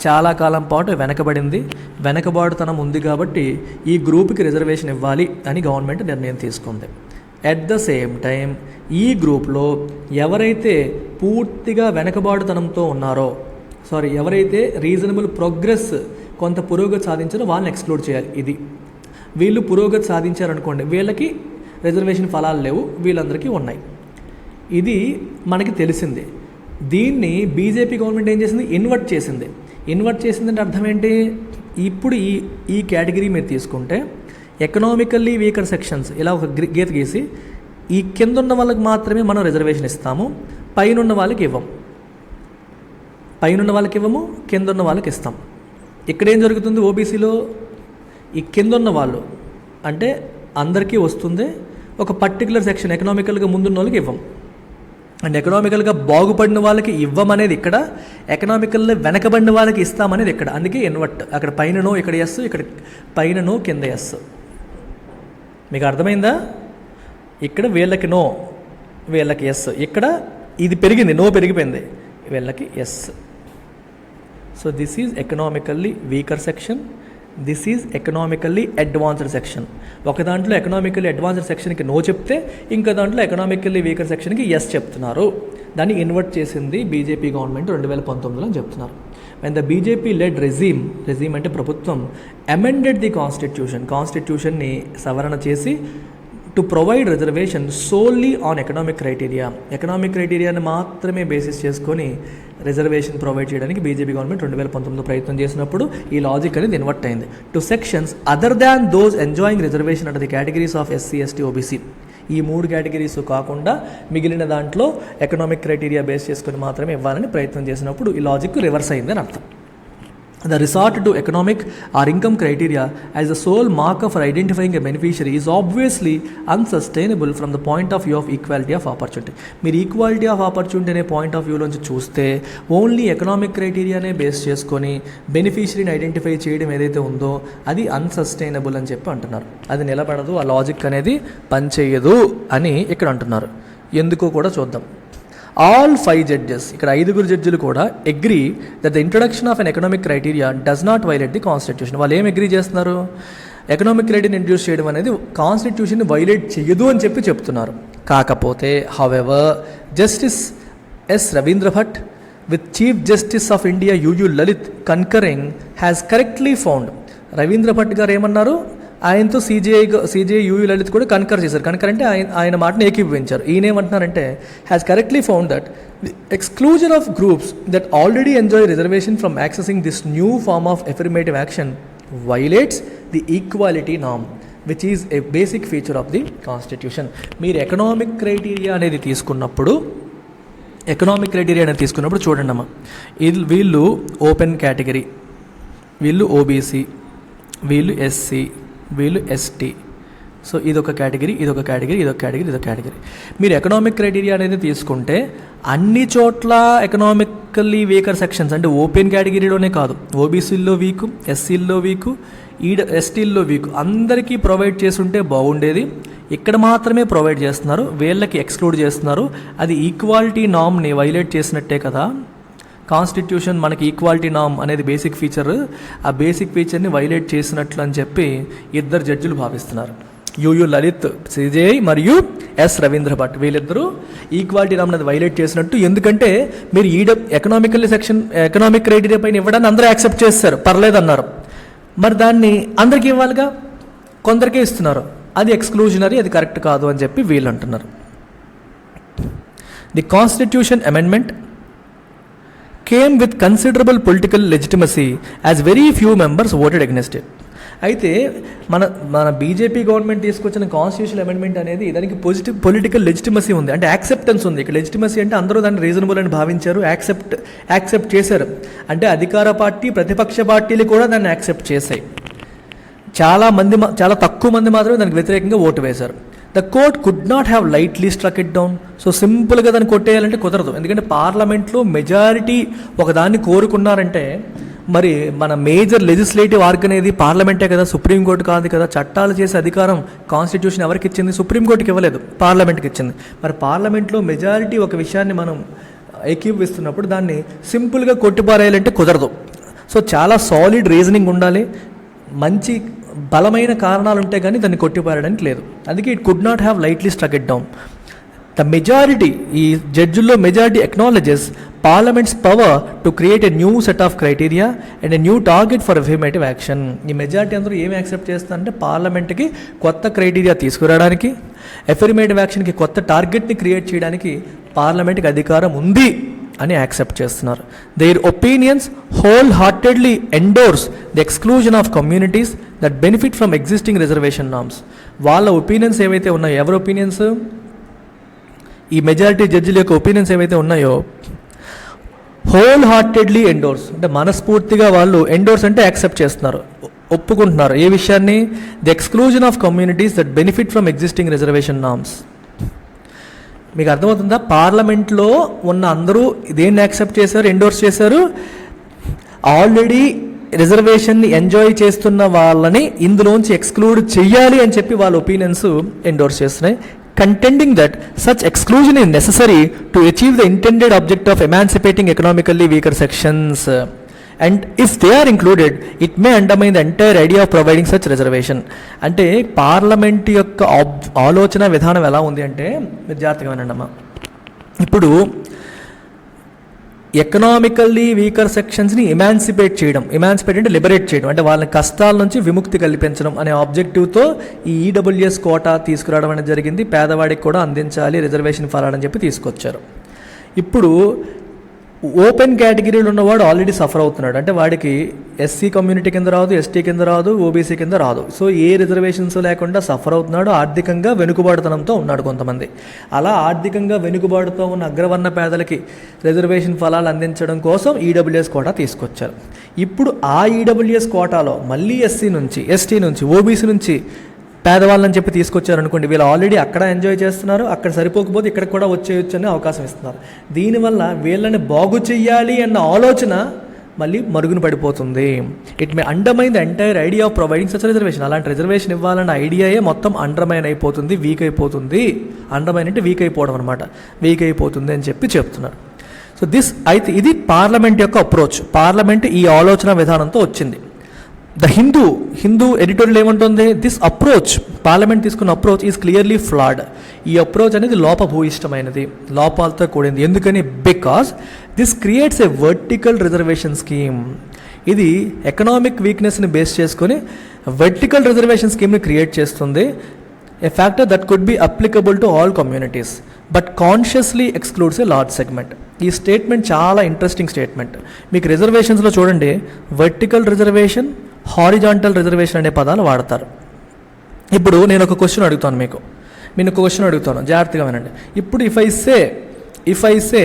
Speaker 1: చాలా కాలం పాటు వెనకబడింది, వెనకబాటుతనం ఉంది కాబట్టి ఈ గ్రూప్కి రిజర్వేషన్ ఇవ్వాలి అని గవర్నమెంట్ నిర్ణయం తీసుకుంది. అట్ ద సేమ్ టైం ఈ గ్రూప్లో ఎవరైతే పూర్తిగా వెనకబాటుతనంతో ఉన్నారో, ఎవరైతే రీజనబుల్ ప్రోగ్రెస్, కొంత పురోగతి సాధించారో వాళ్ళని ఎక్స్క్లూడ్ చేయాలి. ఇది వీళ్ళు పురోగతి సాధించారనుకోండి, వీళ్ళకి రిజర్వేషన్ ఫలాలు లేవు, వీళ్ళందరికీ ఉన్నాయి. ఇది మనకి తెలిసింది. దీన్ని బీజేపీ గవర్నమెంట్ ఏం చేసింది? ఇన్వర్ట్ చేసింది. ఇన్వర్ట్ చేసిందంటే అర్థం ఏంటి? ఇప్పుడు ఈ కేటగిరీ మీరు తీసుకుంటే ఎకనామికల్లీ వీకర్ సెక్షన్స్ ఇలా ఒక గీత గీసి ఈ కింద ఉన్న వాళ్ళకి మాత్రమే మనం రిజర్వేషన్ ఇస్తాము, పైన ఉన్న వాళ్ళకి ఇవ్వం. పైన ఉన్న వాళ్ళకి ఇవ్వము, కింద ఉన్న వాళ్ళకి ఇస్తాం. ఇక్కడేం జరుగుతుంది? ఓబీసీలో ఈ కింద ఉన్న వాళ్ళు అంటే అందరికీ వస్తుంది, ఒక పర్టికులర్ సెక్షన్ ఎకనామికల్గా ముందున్న వాళ్ళకి ఇవ్వం. అండ్ ఎకనామికల్గా బాగుపడిన వాళ్ళకి ఇవ్వమనేది ఇక్కడ, ఎకనామికల్లో వెనకబడిన వాళ్ళకి ఇస్తామనేది ఇక్కడ. అందుకే ఇన్వర్ట్, అక్కడ పైననో ఇక్కడ ఎస్, ఇక్కడ పైననో కింద ఎస్. మీకు అర్థమైందా? ఇక్కడ వీళ్ళకి నో, వీళ్ళకి ఎస్. ఇక్కడ ఇది పెరిగింది, నో పెరిగిపోయింది, వీళ్ళకి yes. So this is economically weaker section, this is economically advanced section. ఒక దాంట్లో ఎకనామికల్లీ అడ్వాన్స్డ్ సెక్షన్కి నో చెప్తే, ఇంకో దాంట్లో ఎకనామికల్లీ వీకర్ సెక్షన్కి ఎస్ చెప్తున్నారు. దాన్ని ఇన్వర్ట్ చేసింది బీజేపీ గవర్నమెంట్ 2019లో అని చెప్తున్నారు. And the BJP led regime అంటే ప్రభుత్వం, అమెండెడ్ ది కాన్స్టిట్యూషన్ని సవరణ చేసి to provide reservation solely on economic క్రైటీరియాని మాత్రమే బేసిస్ చేసుకొని రిజర్వేషన్ ప్రొవైడ్ చేయడానికి బీజేపీ గవర్నమెంట్ 2019లో ప్రయత్నం చేసినప్పుడు ఈ లాజిక్ అనేది ఇన్వర్ట్ అయింది. To sections other than those enjoying reservation under the categories of SC, ST, OBC. ఈ 3 కేటగిరీస్ కాకుండా మిగిలిన దాంట్లో ఎకనామిక్ క్రైటీరియా బేస్ చేసుకొని మాత్రమే ఇవ్వాలని ప్రయత్నం చేసినప్పుడు ఈ లాజిక్ రివర్స్ అయిందని అర్థం. The resort to economic or income criteria as the sole marker for identifying a beneficiary is obviously unsustainable from the point of view of equality of opportunity. మీరు equality of opportunity అనే point of వ్యూలోంచి చూస్తే only economic క్రైటీరియానే base చేసుకొని బెనిఫిషరీని identify చేయడం ఏదైతే ఉందో అది unsustainable అని చెప్పి అంటున్నారు. అది నిలబడదు, ఆ లాజిక్ అనేది పనిచేయదు అని ఇక్కడ అంటున్నారు. ఎందుకో కూడా చూద్దాం. All 5 judges, ఇక్కడ 5 జడ్జిలు కూడా agree that the introduction of an economic criteria does not violate the constitution. వాళ్ళు ఏం అగ్రీ చేస్తున్నారు? ఎకనామిక్ క్రైటీరియా ఇంట్రడ్యూస్ చేయడం అనేది కాన్స్టిట్యూషన్ని వైలేట్ చేయదు అని చెప్పి చెప్తున్నారు. కాకపోతే however justice S Ravindra Bhat with chief justice of India UU Lalit concurring has correctly found. Ravindra Bhat గారు ఏమన్నారు? ఆయనతో సిజేఐ యుయు లలిత్ కూడా కన్కర్ చేశారు. కన్కర్ అంటే ఆయన మాటను ఏకీభవించారు. ఈయనేమంటున్నారంటే has correctly found that the exclusion of groups that already enjoy reservation from accessing this new form of affirmative action violates the equality నామ్ which is a basic feature of the constitution. మీరు economic criteria అనేది తీసుకున్నప్పుడు చూడండి అమ్మా, వీళ్ళు open category, వీళ్ళు OBC, వీళ్ళు SC, వీళ్ళు ఎస్టీ. సో ఇదొక కేటగిరీ, ఇదొక కేటగిరీ, ఇదొక కేటగిరీ, ఇదొక కేటగిరీ. మీరు ఎకనామిక్ క్రైటీరియా అనేది తీసుకుంటే అన్ని చోట్ల ఎకనామికల్లీ వీకర్ సెక్షన్స్ అంటే ఓపెన్ కేటగిరీలోనే కాదు, ఓబీసీల్లో వీకు, ఎస్సీల్లో వీకు, ఎస్టీల్లో వీకు అందరికీ ప్రొవైడ్ చేస్తుంటే బాగుండేది. ఇక్కడ మాత్రమే ప్రొవైడ్ చేస్తున్నారు, వీళ్ళకి ఎక్స్క్లూడ్ చేస్తున్నారు. అది ఈక్వాలిటీ నామ్ని వైలేట్ చేసినట్టే కదా. కాన్స్టిట్యూషన్ మనకి ఈక్వాలిటీ నామ్ అనేది బేసిక్ ఫీచర్, ఆ బేసిక్ ఫీచర్ని వైలేట్ చేసినట్లు అని చెప్పి ఇద్దరు జడ్జిలు భావిస్తున్నారు. యుయు లలిత్ సిజే మరియు ఎస్ రవీంద్ర భట్ వీళ్ళిద్దరూ ఈక్వాలిటీ నామ్ అనేది వైలేట్ చేసినట్టు. ఎందుకంటే మీరు ఎకనామిక్ క్రైటీరియా పైన ఇవ్వడాన్ని అందరూ యాక్సెప్ట్ చేస్తారు, పర్లేదన్నారు. మరి దాన్ని అందరికీ ఇవ్వాలిగా, కొందరికే ఇస్తున్నారు, అది ఎక్స్క్లూజనరీ, అది కరెక్ట్ కాదు అని చెప్పి వీళ్ళు అంటున్నారు. The constitution amendment came with considerable political legitimacy as very few members voted against it. అయితే మన బీజేపీ గవర్నమెంట్ తీసుకొచ్చిన కాన్స్టిట్యూషన్ అమెండ్మెంట్ అనేది దానికి పొలిటికల్ లెజిటిమసీ ఉంది, అంటే యాక్సెప్టెన్స్ ఉంది. ఇక్కడ లెజిటిమసీ అంటే అందరూ దాన్ని రీజనబుల్ అని భావించారు, యాక్సెప్ట్ చేశారు. అంటే అధికార పార్టీ, ప్రతిపక్ష పార్టీలు కూడా దాన్ని యాక్సెప్ట్ చేశాయి. చాలా తక్కువ మంది మాత్రమే దానికి వ్యతిరేకంగా ఓటు వేశారు. The court could not have lightly struck it down. So సింపుల్గా దాన్ని కొట్టేయాలంటే కుదరదు, ఎందుకంటే పార్లమెంట్లో మెజారిటీ ఒకదాన్ని కోరుకున్నారంటే మరి మన మేజర్ లెజిస్లేటివ్ ఆర్గన్ అనేది పార్లమెంటే కదా, సుప్రీంకోర్టు కాదు కదా. చట్టాలు చేసే అధికారం కాన్స్టిట్యూషన్ ఎవరికి ఇచ్చింది? సుప్రీంకోర్టుకి ఇవ్వలేదు, పార్లమెంట్కి ఇచ్చింది. మరి పార్లమెంట్లో మెజారిటీ ఒక విషయాన్ని మనం ఏకీభవిస్తున్నప్పుడు దాన్ని సింపుల్గా కొట్టిపారేయాలంటే కుదరదు. సో చాలా సాలిడ్ రీజనింగ్ ఉండాలి, మంచి బలమైన కారణాలు ఉంటే కానీ దాన్ని కొట్టిపారడానికి లేదు. అందుకే it could not have lightly struck it down. The majority, ఈ జడ్జుల్లో majority acknowledges parliament's power to create a new set of criteria and a new target for affirmative action. ఈ మెజారిటీ అందరూ ఏమి యాక్సెప్ట్ చేస్తారంటే పార్లమెంట్కి కొత్త క్రైటీరియా తీసుకురావడానికి, affirmative యాక్షన్కి కొత్త టార్గెట్ని క్రియేట్ చేయడానికి పార్లమెంట్కి అధికారం ఉంది అని యాక్సెప్ట్ చేస్తున్నారు. There opinions whole heartedly endorse the exclusion of communities that benefit from existing reservation norms. వాళ్ళ ఒపీనియన్స్ ఏవైతే ఉన్నాయో, ఎవరి ఒపీనియన్స్? ఈ మెజారిటీ జడ్జిల యొక్క ఒపీనియన్స్ ఏవైతే ఉన్నాయో హోల్ హార్టెడ్లీ ఎండోర్స్, అంటే మనస్ఫూర్తిగా వాళ్ళు ఎండోర్స్ అంటే యాక్సెప్ట్ చేస్తున్నారు, ఒప్పుకుంటున్నారు. ఏ విషయాన్ని? The exclusion of communities that benefit from existing reservation norms. మీకు అర్థమవుతుందా? పార్లమెంట్లో ఉన్న అందరూ దేన్ని యాక్సెప్ట్ చేశారు, ఎండోర్స్ చేశారు? ఆల్రెడీ రిజర్వేషన్ని ఎంజాయ్ చేస్తున్న వాళ్ళని ఇందులోంచి ఎక్స్క్లూడ్ చెయ్యాలి అని చెప్పి వాళ్ళ ఒపీనియన్స్ ఎండోర్స్ చేస్తున్నాయి. contending that such exclusion is necessary to achieve the intended object of emancipating economically weaker sections, and if they are included it may undermine the entire idea of providing such reservation. అంటే parliament యొక్క ఆలోచన విధానం ఎలా ఉంది అంటే, మీరు జాగ్రత్తగా వినండి అమ్మా. ఇప్పుడు ఎకనామికల్లీ వీకర్ సెక్షన్స్ని ఇమాన్సిపేట్ అంటే లిబరేట్ చేయడం, అంటే వాళ్ళ కష్టాల నుంచి విముక్తి కల్పించడం అనే ఆబ్జెక్టివ్తో ఈ ఈడబ్ల్యూఎస్ కోటా తీసుకురావడం అనేది జరిగింది. పేదవాడికి కూడా అందించాలి రిజర్వేషన్ ఫలాలని చెప్పి తీసుకొచ్చారు. ఇప్పుడు ఓపెన్ కేటగిరీలో ఉన్నవాడు ఆల్రెడీ సఫర్ అవుతున్నాడు, అంటే వాడికి ఎస్సీ కమ్యూనిటీ కింద రాదు, ఎస్టీ కింద రాదు, ఓబీసీ కింద రాదు. సో ఏ రిజర్వేషన్స్ లేకుండా సఫర్ అవుతున్నాడు, ఆర్థికంగా వెనుకబాటుతనంతో ఉన్నాడు కొంతమంది. అలా ఆర్థికంగా వెనుకబాటుతో ఉన్న అగ్రవర్ణ పేదలకి రిజర్వేషన్ ఫలాలు అందించడం కోసం ఈడబ్ల్యూఎస్ కోటా తీసుకొచ్చారు. ఇప్పుడు ఆ ఈడబ్ల్యూఎస్ కోటాలో మళ్ళీ ఎస్సీ నుంచి, ఎస్టీ నుంచి, ఓబీసీ నుంచి పేదవాళ్ళని చెప్పి తీసుకొచ్చారనుకోండి, వీళ్ళు ఆల్రెడీ అక్కడ ఎంజాయ్ చేస్తున్నారు, అక్కడ సరిపోకపోతే ఇక్కడ కూడా వచ్చేయచ్చు అనే అవకాశం ఇస్తున్నారు. దీనివల్ల వీళ్ళని బాగు చెయ్యాలి అన్న ఆలోచన మళ్ళీ మరుగున పడిపోతుంది. It may undermine the entire idea of providing such reservation. అలాంటి రిజర్వేషన్ ఇవ్వాలన్న ఐడియాయే మొత్తం అండర్మైన్ అయిపోతుంది, వీక్ అయిపోతుంది. అండర్మైన్ అంటే వీక్ అయిపోవడం అనమాట, వీక్ అయిపోతుంది అని చెప్పి చెప్తున్నారు. సో అయితే ఇది పార్లమెంట్ యొక్క అప్రోచ్. పార్లమెంట్ ఈ ఆలోచన విధానంతో వచ్చింది. ద హిందూ ఎడిటోరియల్ ఏమంటుంది? దిస్ అప్రోచ్, పార్లమెంట్ తీసుకున్న అప్రోచ్ ఈజ్ క్లియర్లీ ఫ్లాడ్. ఈ అప్రోచ్ అనేది లోపభూయిష్టమైనది, లోపాలతో కూడింది. ఎందుకని? Because this creates a vertical reservation scheme. ఇది ఎకనామిక్ వీక్నెస్ని బేస్ చేసుకొని వర్టికల్ రిజర్వేషన్ స్కీమ్ని క్రియేట్ చేస్తుంది. A factor that could be applicable to all communities but consciously excludes a large segment. ఈ స్టేట్మెంట్ చాలా ఇంట్రెస్టింగ్ స్టేట్మెంట్. మీకు రిజర్వేషన్స్లో చూడండి, వర్టికల్ రిజర్వేషన్, హారిజాంటల్ రిజర్వేషన్ అనే పదాలు వాడతారు. ఇప్పుడు నేను ఒక క్వశ్చన్ అడుగుతాను, జాగ్రత్తగా వినండి. ఇప్పుడు ఇఫ్ ఐ సే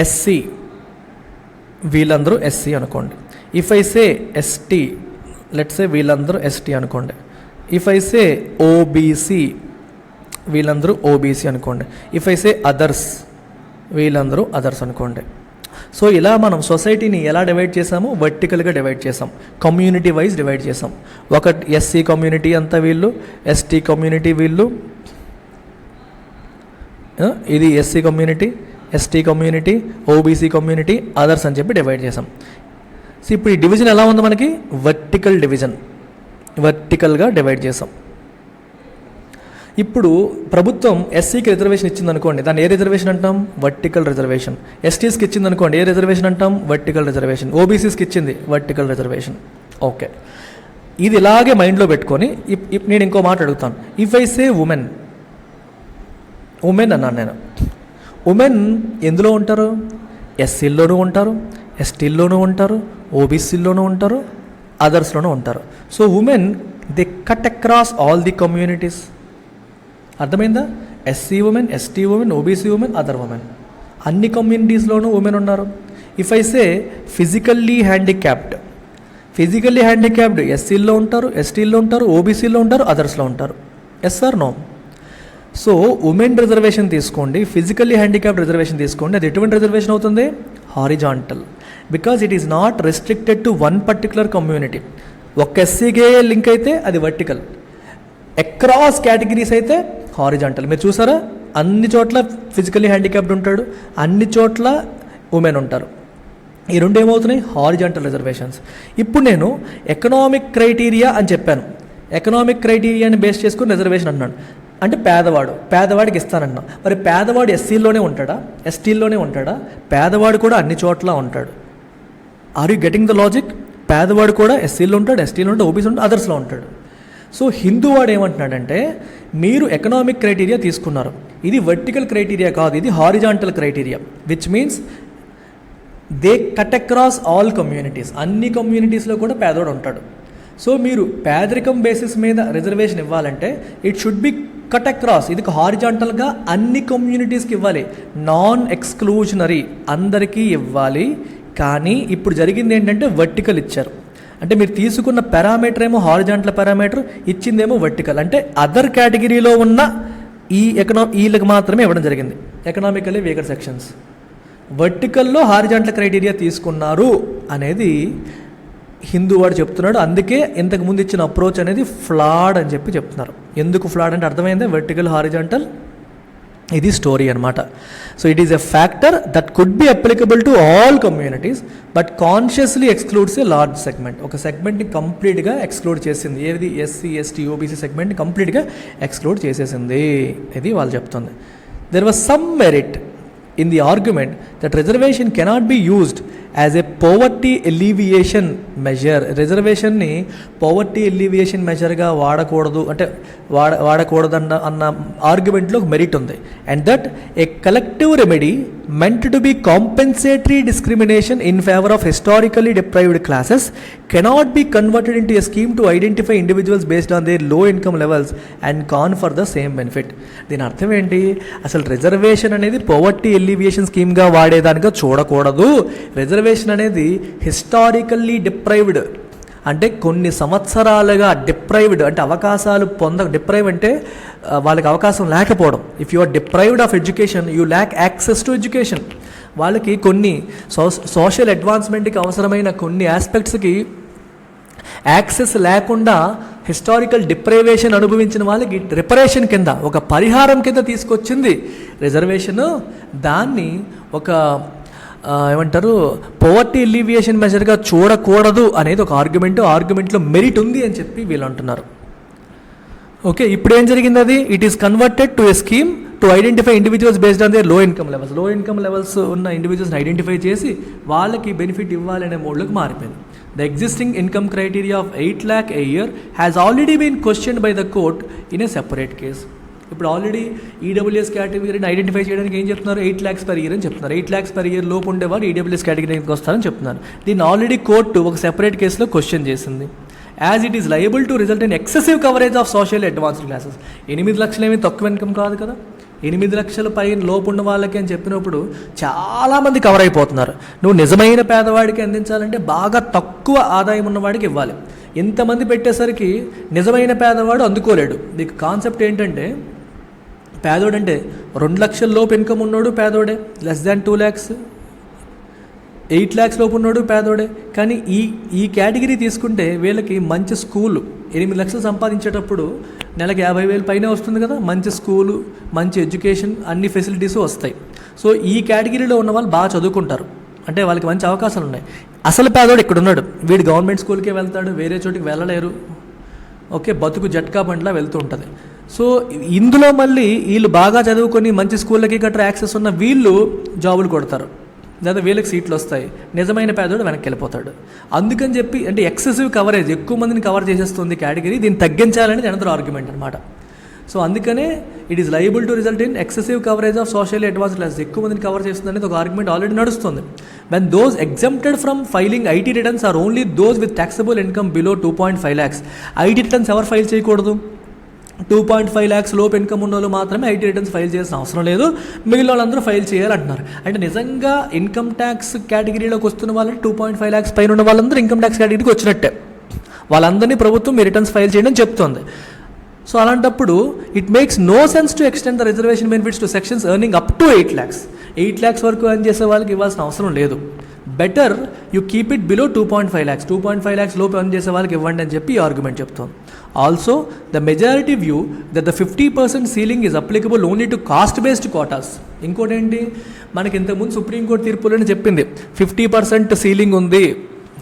Speaker 1: ఎస్సీ, వీళ్ళందరూ ఎస్సీ అనుకోండి. If I say ST, let's say వీళ్ళందరూ ఎస్టీ అనుకోండి. ఇఫ్ ఐ సే ఓబీసీ, వీళ్ళందరూ ఓబీసీ అనుకోండి. ఇఫ్ ఐ సే అదర్స్, వీళ్ళందరూ అదర్స్ అనుకోండి. సో ఇలా మనం సొసైటీని ఎలా డివైడ్ చేసాము? వర్టికల్గా డివైడ్ చేసాం, కమ్యూనిటీ వైజ్ డివైడ్ చేసాం. ఒక ఎస్సీ కమ్యూనిటీ అంతా వీళ్ళు, ఎస్టీ కమ్యూనిటీ వీళ్ళు, ఇది SC community, ST community, OBC community, others అని చెప్పి డివైడ్ చేసాం. సో ఇప్పుడు ఈ డివిజన్ ఎలా ఉంది మనకి? వర్టికల్ డివిజన్, వర్టికల్గా డివైడ్ చేసాం. ఇప్పుడు ప్రభుత్వం ఎస్సీకి రిజర్వేషన్ ఇచ్చింది అనుకోండి, దాన్ని ఏ రిజర్వేషన్ అంటాం? Vertical reservation. ఎస్టీస్కి ఇచ్చింది అనుకోండి, ఏ రిజర్వేషన్ అంటాం? Vertical reservation. ఓబీసీస్కి ఇచ్చింది వర్టికల్ రిజర్వేషన్. ఓకే, ఇది ఇలాగే మైండ్లో పెట్టుకొని నేను ఇంకో మాట అడుగుతాను. If I say women, women అన్నాను నేను. ఉమెన్ ఎందులో ఉంటారు? ఎస్సీల్లోనూ ఉంటారు, ఎస్టీల్లోనూ ఉంటారు, ఓబీసీల్లోనూ ఉంటారు, అదర్స్లోనూ ఉంటారు. So women they cut across all the communities. అర్థమైందా? SC women, ST women, OBC women, other women, అన్ని కమ్యూనిటీస్లోనూ ఉమెన్ ఉన్నారు. If I say physically handicapped, physically handicapped ఎస్సీల్లో ఉంటారు, ఎస్టీల్లో ఉంటారు, ఓబీసీలో ఉంటారు, అదర్స్లో ఉంటారు. Yes or no? So women reservation తీసుకోండి, ఫిజికల్లీ హ్యాండిక్యాప్డ్ రిజర్వేషన్ తీసుకోండి, అది ఎటువంటి రిజర్వేషన్ అవుతుంది? Horizontal. Because it is not restricted to one particular community. ఒక్క ఎస్సీకే లింక్ అయితే అది వర్టికల్, అక్రాస్ కేటగిరీస్ అయితే హారిజాంటల్. మీరు చూసారా, అన్ని చోట్ల ఫిజికల్లీ హ్యాండిక్యాప్డ్ ఉంటాడు, అన్ని చోట్ల ఉమెన్ ఉంటారు. ఈ రెండు ఏమవుతున్నాయి? Horizontal reservations. ఇప్పుడు నేను ఎకనామిక్ క్రైటీరియా అని చెప్పాను. ఎకనామిక్ క్రైటీరియాని బేస్ చేసుకుని రిజర్వేషన్ అన్నాను. అంటే పేదవాడికి ఇస్తానన్నా. మరి పేదవాడు ఎస్సీలోనే ఉంటాడా? ఎస్టీల్లోనే ఉంటాడా? పేదవాడు కూడా అన్ని చోట్ల ఉంటాడు. Are you getting the logic? పేదవాడు కూడా ఎస్సీలో ఉంటాడు, ఎస్టీలో ఉంటాడు, ఓబీసీ ఉంటాడు, అదర్స్లో ఉంటాడు. సో హిందూవాడు ఏమంటున్నాడంటే, మీరు ఎకనామిక్ క్రైటీరియా తీసుకున్నారు, ఇది వర్టికల్ క్రైటీరియా కాదు, ఇది horizontal criteria, which means they cut across all communities. అన్ని కమ్యూనిటీస్లో కూడా పేదవాడు ఉంటాడు. సో మీరు పేదరికం బేసిస్ మీద రిజర్వేషన్ ఇవ్వాలంటే it should B cut across. ఇది హారిజాంటల్గా అన్ని కమ్యూనిటీస్కి ఇవ్వాలి, నాన్ ఎక్స్క్లూజనరీ, అందరికీ ఇవ్వాలి. కానీ ఇప్పుడు జరిగింది ఏంటంటే వర్టికల్ ఇచ్చారు. అంటే మీరు తీసుకున్న పారామీటర్ ఏమో హారిజాంటల్ పారామీటర్, ఇచ్చిందేమో వర్టికల్. అంటే అదర్ కేటగిరీలో ఉన్న వీళ్ళకి మాత్రమే ఇవ్వడం జరిగింది, ఎకనామికల్లీ వీకర్ సెక్షన్స్. వర్టికల్లో హారిజాంటల్ క్రైటీరియా తీసుకున్నారు అనేది హిందూ వాడు చెప్తున్నాడు. అందుకే ఇంతకు ముందు ఇచ్చిన అప్రోచ్ అనేది ఫ్లాడ్ అని చెప్పి చెప్తున్నారు. ఎందుకు ఫ్లాడ్ అంటే అర్థమైందా? వర్టికల్, హారిజాంటల్, ఇది స్టోరీ అనమాట. So it is a factor that could be applicable to all communities but consciously excludes a large segment. ఒక సెగ్మెంట్ని కంప్లీట్గా ఎక్స్క్లూడ్ చేసింది. ఏది? ఎస్సీ, ఎస్టీ, ఓబీసీ సెగ్మెంట్ని కంప్లీట్గా ఎక్స్క్లూడ్ చేసేసింది. ఇది వాళ్ళు చెప్తుంది. There was some merit in the argument that reservation cannot be used as a poverty alleviation measure. రిజర్వేషన్ని పవర్టీ ఎలివియేషన్ మెజర్గా వాడకూడదు అంటే వాడకూడదన్న ఆర్గ్యుమెంట్లో ఒక మెరిట్ ఉంది. And that a collective remedy meant to be compensatory discrimination in favor of historically deprived classes cannot be converted into a scheme to identify individuals based on their low income levels and confer the same benefit. దీని అర్థం ఏంటి? అసలు reservation అనేది poverty alleviation స్కీమ్గా వాడేదానిగా చూడకూడదు. Reservation అనేది historically deprived అంటే కొన్ని సంవత్సరాలుగా డిప్రైవ్డ్ అంటే అవకాశాలు డిప్రైవ్ అంటే వాళ్ళకి అవకాశం లేకపోవడం. If you are deprived of education you lack access to education. వాళ్ళకి కొన్ని సోషల్ అడ్వాన్స్మెంట్కి అవసరమైన కొన్ని ఆస్పెక్ట్స్కి యాక్సెస్ లేకుండా హిస్టారికల్ డిప్రైవేషన్ అనుభవించిన వాళ్ళకి రిపరేషన్ కింద ఒక పరిహారం కింద తీసుకొచ్చింది రిజర్వేషన్. దాన్ని ఒక ఏమంటారు పవర్టీ ఎలివియేషన్ మెజర్గా చూడకూడదు అనేది ఒక ఆర్గ్యుమెంట్లో మెరిట్ ఉంది అని చెప్పి వీళ్ళు అంటున్నారు. ఓకే, ఇప్పుడు ఏం జరిగింది? అది it is converted to a scheme to identify individuals based on their లో ఇన్కమ్ లెవెల్స్ ఉన్న ఇండివిజువల్స్ని ఐడెంటిఫై చేసి వాళ్ళకి బెనిఫిట్ ఇవ్వాలనే మోడ్లోకి మారిపోయింది. The existing income criteria of 8 lakh a year has already been questioned by the court in a separate case. ఇప్పుడు already EWS కేటగిరీని identify చేయడానికి ఏం చెప్తున్నారు? 8 lakhs per year అని చెప్తున్నారు. 8 lakhs per year లోపు ఉండేవారు ఈడబ్ల్యూఎస్ కేటగిరీకి వస్తారని చెప్తున్నారు. దీన్ని ఆల్రెడీ కోర్టు ఒక సెపరేట్ కేసులో క్వశ్చన్ చేసింది. As it is liable to result in excessive coverage of social advanced classes. 8 లక్షలు ఏమి తక్కువ ఇన్కమ్ కాదు కదా, 8 లక్షల పైన లోపు ఉన్న వాళ్ళకి అని చెప్పినప్పుడు చాలామంది కవర్ అయిపోతున్నారు. నువ్వు నిజమైన పేదవాడికి అందించాలంటే బాగా తక్కువ ఆదాయం ఉన్నవాడికి ఇవ్వాలి. ఇంతమంది పెట్టేసరికి నిజమైన పేదవాడు అందుకోలేడు. దీనికి కాన్సెప్ట్ ఏంటంటే, పేదోడు అంటే 2 లక్షల లోపు ఇన్కమ్ ఉన్నోడు పేదోడే, <2 lakhs 8 lakhs లోపు ఉన్నాడు పేదోడే. కానీ ఈ కేటగిరీ తీసుకుంటే వీళ్ళకి మంచి స్కూలు 8 లక్షలు సంపాదించేటప్పుడు నెలకి 50,000 పైన వస్తుంది కదా. మంచి స్కూలు, మంచి ఎడ్యుకేషన్, అన్ని ఫెసిలిటీస్ వస్తాయి. సో ఈ కేటగిరీలో ఉన్న వాళ్ళు బాగా చదువుకుంటారు, అంటే వాళ్ళకి మంచి అవకాశాలు ఉన్నాయి. అసలు పేదోడు ఇక్కడ ఉన్నాడు, వీడు గవర్నమెంట్ స్కూల్కే వెళ్తాడు, వేరే చోటికి వెళ్ళలేరు. ఓకే, బతుకు జట్కా బండ్లా వెళ్తూ ఉంటుంది. సో ఇందులో మళ్ళీ వీళ్ళు బాగా చదువుకొని మంచి స్కూళ్ళకి గట్రా యాక్సెస్ ఉన్న వీళ్ళు జాబులు కొడతారు, లేదా వీళ్ళకి సీట్లు వస్తాయి. నిజమైన పేదోడు వెనక్కి వెళ్ళిపోతాడు. అందుకని చెప్పి అంటే ఎక్సెసివ్ కవరేజ్, ఎక్కువ మందిని కవర్ చేసేస్తుంది కేటగిరీ, దీన్ని తగ్గించాలనేది అనదర్ ఆర్గ్యుమెంట్ అనమాట. సో అందుకనే it is liable to result in excessive coverage of socially advanced classes. ఎక్కువ మందిని కవర్ చేస్తుంది అనేది ఒక ఆర్గ్యుమెంట్ ఆల్రెడీ నడుస్తుంది. When those exempted from filing IT returns are only those with taxable income below 2.5 lakhs. IT returns ఎవరు file చేయకూడదు? 2.5 lakhs లోపు income ఉన్న వాళ్ళు మాత్రమే ఐటీ రిటర్న్స్ ఫైల్ చేయాల్సిన అవసరం లేదు, మిగిలిన వాళ్ళందరూ ఫైల్ చేయాలంటున్నారు. అంటే నిజంగా ఇన్కమ్ ట్యాక్స్ కేటగిరీలోకి వస్తున్న వాళ్ళని 2.5 lakhs పైన ఉన్న వాళ్ళందరూ ఇన్కమ్ ట్యాక్స్ కేటగిరీకి వచ్చినట్టే. వాళ్ళందరినీ ప్రభుత్వం మీ రిటర్న్స్ ఫైల్ చేయడం చెప్తోంది. సో అలాంటప్పుడు it makes no sense to extend the reservation benefits to sections earning up to 8 lakhs. 8 lakhs వరకు ఎర్న్ చేసే వాళ్ళకి ఇవ్వాల్సిన అవసరం లేదు. Better you keep it below 2.5 lakhs. 2.5 lakhs లోపు ఎర్న్ చేసే వాళ్ళకి ఇవ్వండి అని చెప్పి ఈ ఆర్గ్యుమెంట్ చెప్తోంది. Also the majority view that the 50% ceiling is applicable only to caste based quotas. ఇంకోటి ఏంటి, మనకి ఇంతకుముందు సుప్రీంకోర్టు తీర్పులోనే చెప్పింది 50% సీలింగ్ ఉంది,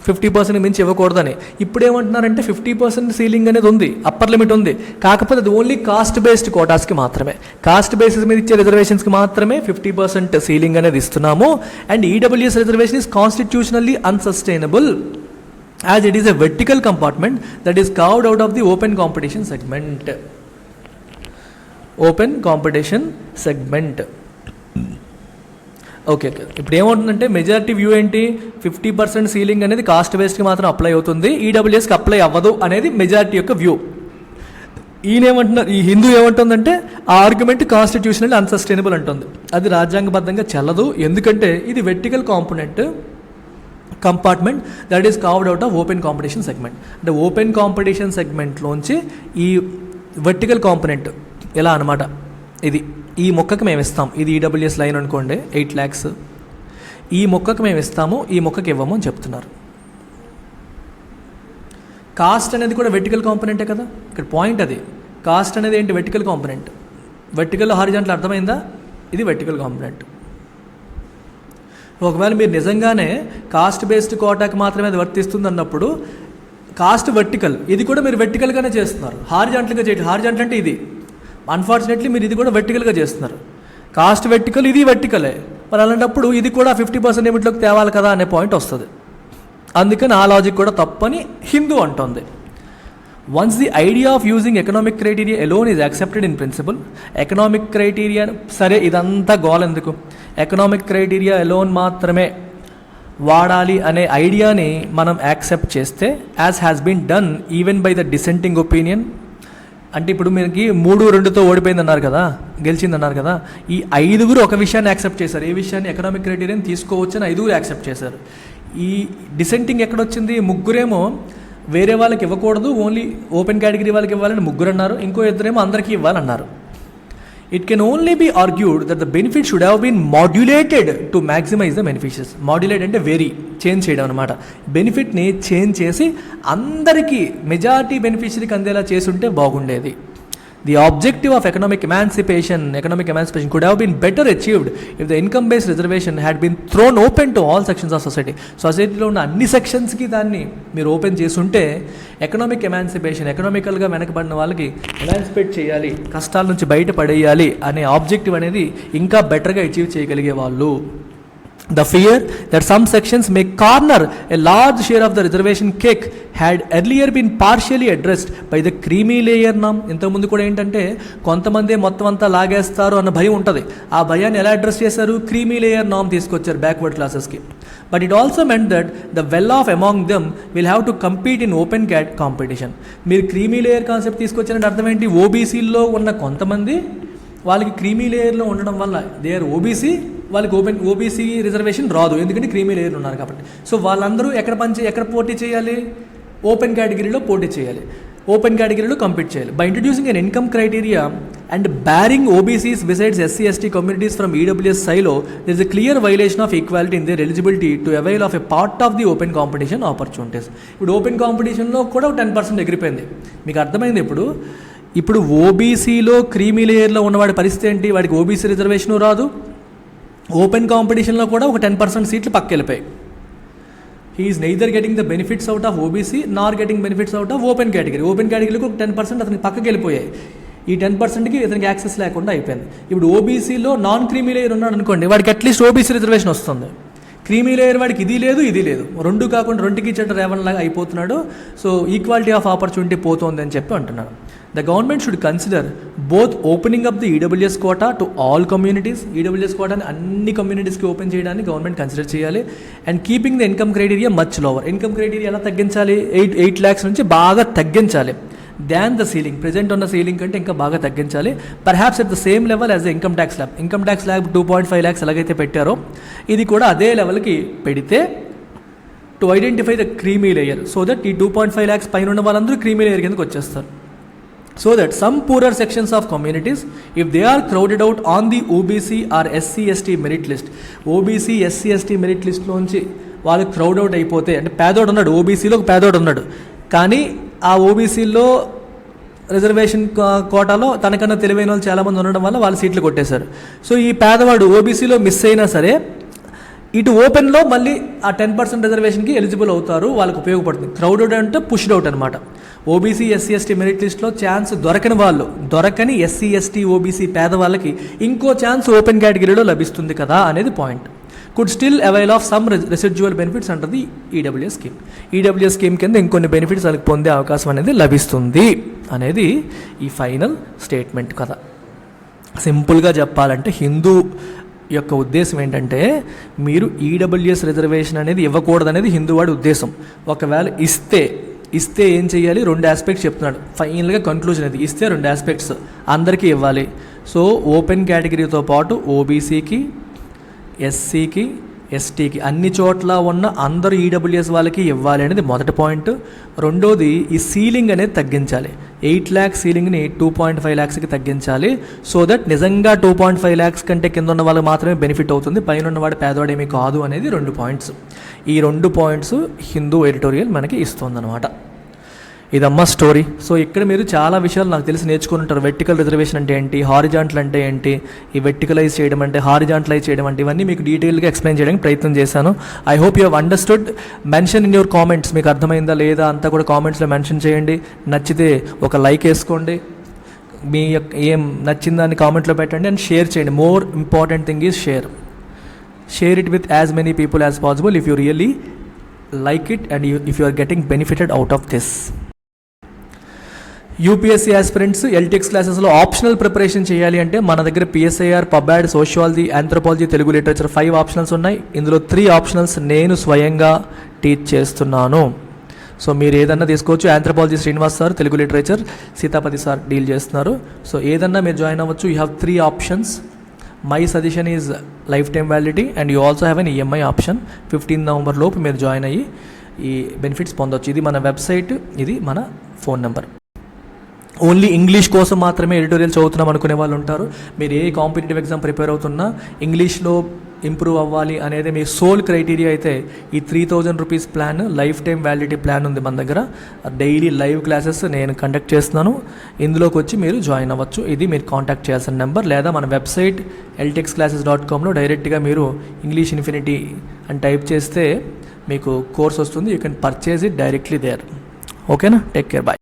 Speaker 1: 50% మించి ఇవ్వకూడదని. ఇప్పుడు ఏమంటున్నారంటే 50% సీలింగ్ అనేది ఉంది, అప్పర్ లిమిట్ ఉంది, కాకపోతే అది ఓన్లీ కాస్ట్ బేస్డ్ కోటాస్కి మాత్రమే, కాస్ట్ బేసిస్ మీద ఇచ్చే రిజర్వేషన్స్కి మాత్రమే 50% సీలింగ్ అనేది ఇస్తున్నాము. And EWS reservation is constitutionally unsustainable as it is a vertical compartment that is carved out of the open competition segment. Open competition segment. Okay, ఇప్పుడు ఏమవుతుందంటే majority view ఏంటి, 50% ceiling అనేది cost బేస్డ్కి మాత్రం అప్లై అవుతుంది, ఈడబ్ల్యూఎస్కి apply అవ్వదు అనేది majority యొక్క view. ఈయనేమంటున్నారు, ఈ హిందూ ఏమంటుందంటే ఆ ఆర్గ్యుమెంట్ కాన్స్టిట్యూషనల్ అన్సస్టైనబుల్ అంటుంది. అది రాజ్యాంగబద్ధంగా చెల్లదు, ఎందుకంటే ఇది vertical component compartment that is carved out of open competition segment. అంటే ఓపెన్ కాంపిటీషన్ సెగ్మెంట్లోంచి ఈ వర్టికల్ కాంపోనెంట్ ఎలా అనమాట, ఇది ఈ మొక్కకి మేము ఇస్తాం, ఇది ఈడబ్ల్యూఎస్ లైన్ అనుకోండి 8 lakhs, ఈ మొక్కకి మేము ఇస్తాము, ఈ మొక్కకి ఇవ్వము అని చెప్తున్నారు. కాస్ట్ అనేది కూడా వెర్టికల్ కాంపోనెంటే కదా, ఇక్కడ పాయింట్ అది. కాస్ట్ అనేది ఏంటి, వెర్టికల్ కాంపోనెంట్. వెర్టికల్ హారిజాంటల్ అర్థమైందా, ఇది వెర్టికల్ కాంపోనెంట్. ఒకవేళ మీరు నిజంగానే కాస్ట్ బేస్డ్ కోటాకి మాత్రమే అది వర్తిస్తుంది అన్నప్పుడు కాస్ట్ వర్టికల్, ఇది కూడా మీరు వెర్టికల్గానే చేస్తున్నారు, హారిజాంటల్గా చేయటం. హారిజాంటల్ అంటే ఇది, అన్ఫార్చునేట్లీ మీరు ఇది కూడా వెర్టికల్గా చేస్తున్నారు. కాస్ట్ వెర్టికల్, ఇది వెర్టికలే, మరి అలాంటప్పుడు ఇది కూడా 50% లిమిట్లోకి తేవాలి కదా అనే పాయింట్ వస్తుంది. అందుకని ఆ లాజిక్ కూడా తప్పని హిందూ అంటుంది. Once the idea of using economic criteria alone is accepted in principle, economic criteria సరే ఇదంతా గోల్ ఎందుకు, ఎకనామిక్ క్రైటీరియా ఎలోన్ మాత్రమే వాడాలి అనే ఐడియాని మనం యాక్సెప్ట్ చేస్తే, as has been done even by the dissenting opinion. అంటే ఇప్పుడు మీకు 3-2తో ఓడిపోయింది అన్నారు కదా, గెలిచింది అన్నారు కదా, ఈ 5 ఒక విషయాన్ని యాక్సెప్ట్ చేశారు. ఏ విషయాన్ని, ఎకనామిక్ క్రైటీరియాని తీసుకోవచ్చని 5 యాక్సెప్ట్ చేశారు. ఈ డిసెంటింగ్ ఎక్కడొచ్చింది, 3 వేరే వాళ్ళకి ఇవ్వకూడదు, ఓన్లీ ఓపెన్ కేటగిరీ వాళ్ళకి ఇవ్వాలని 3 అన్నారు, ఇంకో 2 అందరికీ ఇవ్వాలన్నారు. It can only be argued that the benefit should have been modulated to maximize the beneficiaries. Modulate అంటే వేరీ, చేంజ్ చేయడం అనమాట. బెనిఫిట్ని చేంజ్ చేసి అందరికీ మెజారిటీ బెనిఫిషరీకి అందేలా చేసుంటే బాగుండేది. The objective of economic emancipation could have been better achieved if the income-based reservation had been thrown open to all sections of society. సొసైటీలో ఉన్న అన్ని సెక్షన్స్కి దాన్ని మీరు ఓపెన్ చేసుంటే ఎకనామిక్ ఎమాన్సిపేషన్, ఎకనామికల్గా వెనకబడిన వాళ్ళకి ఎమాన్సిపేట్ చేయాలి, కష్టాల నుంచి బయటపడేయాలి అనే ఆబ్జెక్టివ్ అనేది ఇంకా బెటర్గా అచీవ్ చేయగలిగే వాళ్ళు. The fear that some sections may corner a large share of the reservation cake had earlier been partially addressed by the creamy layer norm. ఇంతకుముందు కూడా ఏంటంటే కొంతమంది మొత్తం అంతా లాగేస్తారు అన్న భయం ఉంటుంది. ఆ భయాన్ని ఎలా అడ్రస్ చేశారు, క్రీమీ లేయర్ నామ్ తీసుకొచ్చారు బ్యాక్వర్డ్ క్లాసెస్కి. But it also meant that the well of among them will have to compete in open competition. మీరు క్రీమీ లేయర్ కాన్సెప్ట్ తీసుకొచ్చారంటే అర్థం ఏంటి, ఓబీసీల్లో ఉన్న కొంతమంది వాళ్ళకి క్రీమీ లేయర్లో ఉండడం వల్ల దే ఆర్ ఓబీసీ, వాళ్ళకి ఓబీసీ రిజర్వేషన్ రాదు, ఎందుకంటే క్రీమీ లేయర్ ఉన్నారు కాబట్టి. సో వాళ్ళందరూ ఎక్కడ పోటీ చేయాలి, ఓపెన్ కేటగిరీలో పోటీ చేయాలి, ఓపెన్ కేటగిరీలో కంపీట్ చేయాలి. By introducing an income criteria and barring OBCs besides SC ST communities from EWS silo there is a clear violation of equality in their eligibility to avail of a part of the open competition opportunities. ఇప్పుడు open కాంపిటీషన్లో కూడా 10% ఎగిరిపోయింది. మీకు అర్థమైంది ఇప్పుడు ఓబీసీలో creamy లేయర్లో ఉన్నవాడి పరిస్థితి ఏంటి? వాడికి ఓబీసీ రిజర్వేషను రాదు, ఓపెన్ కాంపిటీషన్లో కూడా ఒక 10% సీట్లు పక్క వెళ్ళిపోయాయి. He is neither getting the benefits out of OBC nor getting benefits out of open category. ఓపెన్ కేటగిరీకి ఒక 10% అతనికి పక్కకి వెళ్ళిపోయాయి. ఈ 10%కి ఇతనికి యాక్సెస్ లేకుండా అయిపోయింది. ఇప్పుడు ఓబీసీలో నాన్ క్రీమీ లేయర్ ఉన్నాడు అనుకోండి, వాడికి అట్లీస్ట్ ఓబీసీ రిజర్వేషన్ వస్తుంది. క్రీమీ లేయర్ వాడికి ఇది లేదు, రెండు కాకుండా రెండుకి చెట్టు రేవన్లాగా అయిపోతున్నాడు. సో ఈక్వాలిటీ ఆఫ్ ఆపర్చునిటీ పోతుంది అని చెప్పి అంటున్నాడు. The government should consider both opening up the EWS quota to all communities, EWS quota అని అన్ని కమ్యూనిటీస్కి ఓపెన్ చేయడానికి గవర్నమెంట్ కన్సిడర్ చేయాలి. And keeping the income criteria much lower. Income criteria ఎలా తగ్గించాలి? 8 lakhs నుంచి బాగా తగ్గించాలి. దాన్ ద సీలింగ్, ప్రెజెంట్ ఉన్న సీలింగ్ కంటే ఇంకా బాగా తగ్గించాలి. Perhaps at the same level as the income tax lab. Income tax lab 2.5 lakhs ఎలాగైతే పెట్టారో ఇది కూడా అదే లెవెల్కి పెడితే to identify the creamy layer, so that ఈ 2.5 lakhs పైన ఉన్న వాళ్ళందరూ క్రీమీ లేయర్ కిందకి వచ్చేస్తారు. So that some poorer sections of communities, if they are crowded out on the OBC or SC/ST merit list, OBC SC/ST merit list లోంచి వాళ్ళు crowd out అయిపోతే, అంటే పేదోడు ఉన్నాడు, ఓబీసీలో ఒక పేదోడు ఉన్నాడు, కానీ ఆ ఓబీసీలో రిజర్వేషన్ కోటాలో తనకన్నా తెలివైన వాళ్ళు చాలామంది ఉండడం వల్ల వాళ్ళు సీట్లు కొట్టేశారు. సో ఈ పేదవాడు ఓబీసీలో మిస్ అయినా సరే ఇటు ఓపెన్లో మళ్ళీ ఆ 10% రిజర్వేషన్కి ఎలిజిబుల్ అవుతారు, వాళ్ళకి ఉపయోగపడుతుంది. క్రౌడెడ్ అంటే పుష్డ్ అవుట్ అనమాట. ఓబీసీ ఎస్సీ/ఎస్టీ మెరిట్ లిస్ట్లో ఛాన్స్ దొరకని ఎస్సీ/ఎస్టీ ఓబీసీ పేదవాళ్ళకి ఇంకో ఛాన్స్ ఓపెన్ కేటగిరీలో లభిస్తుంది కదా అనేది point. Could still avail of some residual benefits under the EWS scheme. EWS scheme కింద ఇంకొన్ని బెనిఫిట్స్ వాళ్ళకి పొందే అవకాశం అనేది లభిస్తుంది అనేది ఈ ఫైనల్ స్టేట్మెంట్ కదా. సింపుల్గా చెప్పాలంటే హిందూ యొక్క ఉద్దేశం ఏంటంటే మీరు ఈడబ్ల్యూఎస్ రిజర్వేషన్ అనేది ఇవ్వకూడదనేది హిందూవాడి ఉద్దేశం. ఒకవేళ ఇస్తే ఏం చేయాలి? 2 ఆస్పెక్ట్స్ చెప్తున్నాడు. ఫైనల్గా కన్క్లూజన్ ఇది, ఇస్తే 2 ఆస్పెక్ట్స్ అందరికీ ఇవ్వాలి. సో ఓపెన్ కేటగిరీతో పాటు ఓబీసీకి, ఎస్సీకి, ఎస్టీకి అన్ని చోట్ల ఉన్న అందరూ ఈడబ్ల్యూఎస్ వాళ్ళకి ఇవ్వాలి అనేది మొదటి పాయింట్. రెండోది ఈ సీలింగ్ అనేది తగ్గించాలి. 8 lakhs సీలింగ్ని 2.5 lakhsకి తగ్గించాలి. సో దట్ నిజంగా 2.5 lakhs కంటే కింద ఉన్న వాళ్ళకి మాత్రమే బెనిఫిట్ అవుతుంది, పైన ఉన్నవాడు పేదవాడు ఏమీ కాదు అనేది 2 పాయింట్స్. ఈ 2 పాయింట్స్ హిందూ ఎడిటోరియల్ మనకి ఇస్తుందన్నమాట. ఇదమ్మా స్టోరీ. సో ఇక్కడ మీరు చాలా విషయాలు నాకు తెలిసి నేర్చుకుని ఉంటారు. వెర్టికల్ రిజర్వేషన్ అంటే ఏంటి, హారిజాంటల్ అంటే ఏంటి, ఈ వెర్టికలైజ్ చేయడం అంటే, హారిజాంటలైజ్ చేయడం అంటే, ఇవన్నీ మీకు డీటెయిల్గా ఎక్స్ప్లెయిన్ చేయడానికి ప్రయత్నం చేశాను. I hope you have understood. Mention in your comments, మీకు అర్థమైందా లేదా అంతా కూడా కామెంట్స్లో మెన్షన్ చేయండి. నచ్చితే ఒక లైక్ వేసుకోండి, మీ ఏం నచ్చిందాన్ని కామెంట్లో పెట్టండి అండ్ షేర్ చేయండి. More important thing is share it with as many people as possible if you really like it and if you are getting benefited out of this. UPSC aspirants LTX క్లాసెస్లో optional preparation చేయాలి అంటే మన దగ్గర PSIR, pubad, sociology, anthropology, Telugu literature 5 optionals ఉన్నాయి. ఇందులో 3 optionals నేను స్వయంగా teach చేస్తున్నాను. సో మీరు ఏదన్నా తీసుకోవచ్చు. Anthropology Srinivas sir, Telugu literature Seethapathi sir deal చేస్తున్నారు. సో ఏదన్నా మీరు జాయిన్ అవ్వచ్చు. You have 3 options. My suggestion is lifetime validity and you also have an EMI option. 15 November లోపు మీరు జాయిన్ అయ్యి ఈ బెనిఫిట్స్ పొందవచ్చు. ఇది మన వెబ్సైట్, ఇది మన ఫోన్ నెంబర్. ఓన్లీ ఇంగ్లీష్ కోసం మాత్రమే ఎడిటోరియల్ చదువుతున్నాం అనుకునే వాళ్ళు ఉంటారు. మీరు ఏ కాంపిటేటివ్ ఎగ్జామ్ ప్రిపేర్ అవుతున్నా ఇంగ్లీష్లో ఇంప్రూవ్ అవ్వాలి అనేది మీ సోల్ క్రైటీరియా అయితే ఈ 3000 rupees plan, life time validity plan ఉంది మన దగ్గర. డైలీ లైవ్ క్లాసెస్ నేను కండక్ట్ చేస్తున్నాను. ఇందులోకి వచ్చి మీరు జాయిన్ అవ్వచ్చు. ఇది మీరు కాంటాక్ట్ చేయాల్సిన నెంబర్. లేదా మన వెబ్సైట్ ltexclasses.comలో డైరెక్ట్గా మీరు ఇంగ్లీష్ ఇన్ఫినిటీ అని టైప్ చేస్తే మీకు కోర్స్ వస్తుంది. You can purchase it directly there. ఓకేనా? Take care, bye.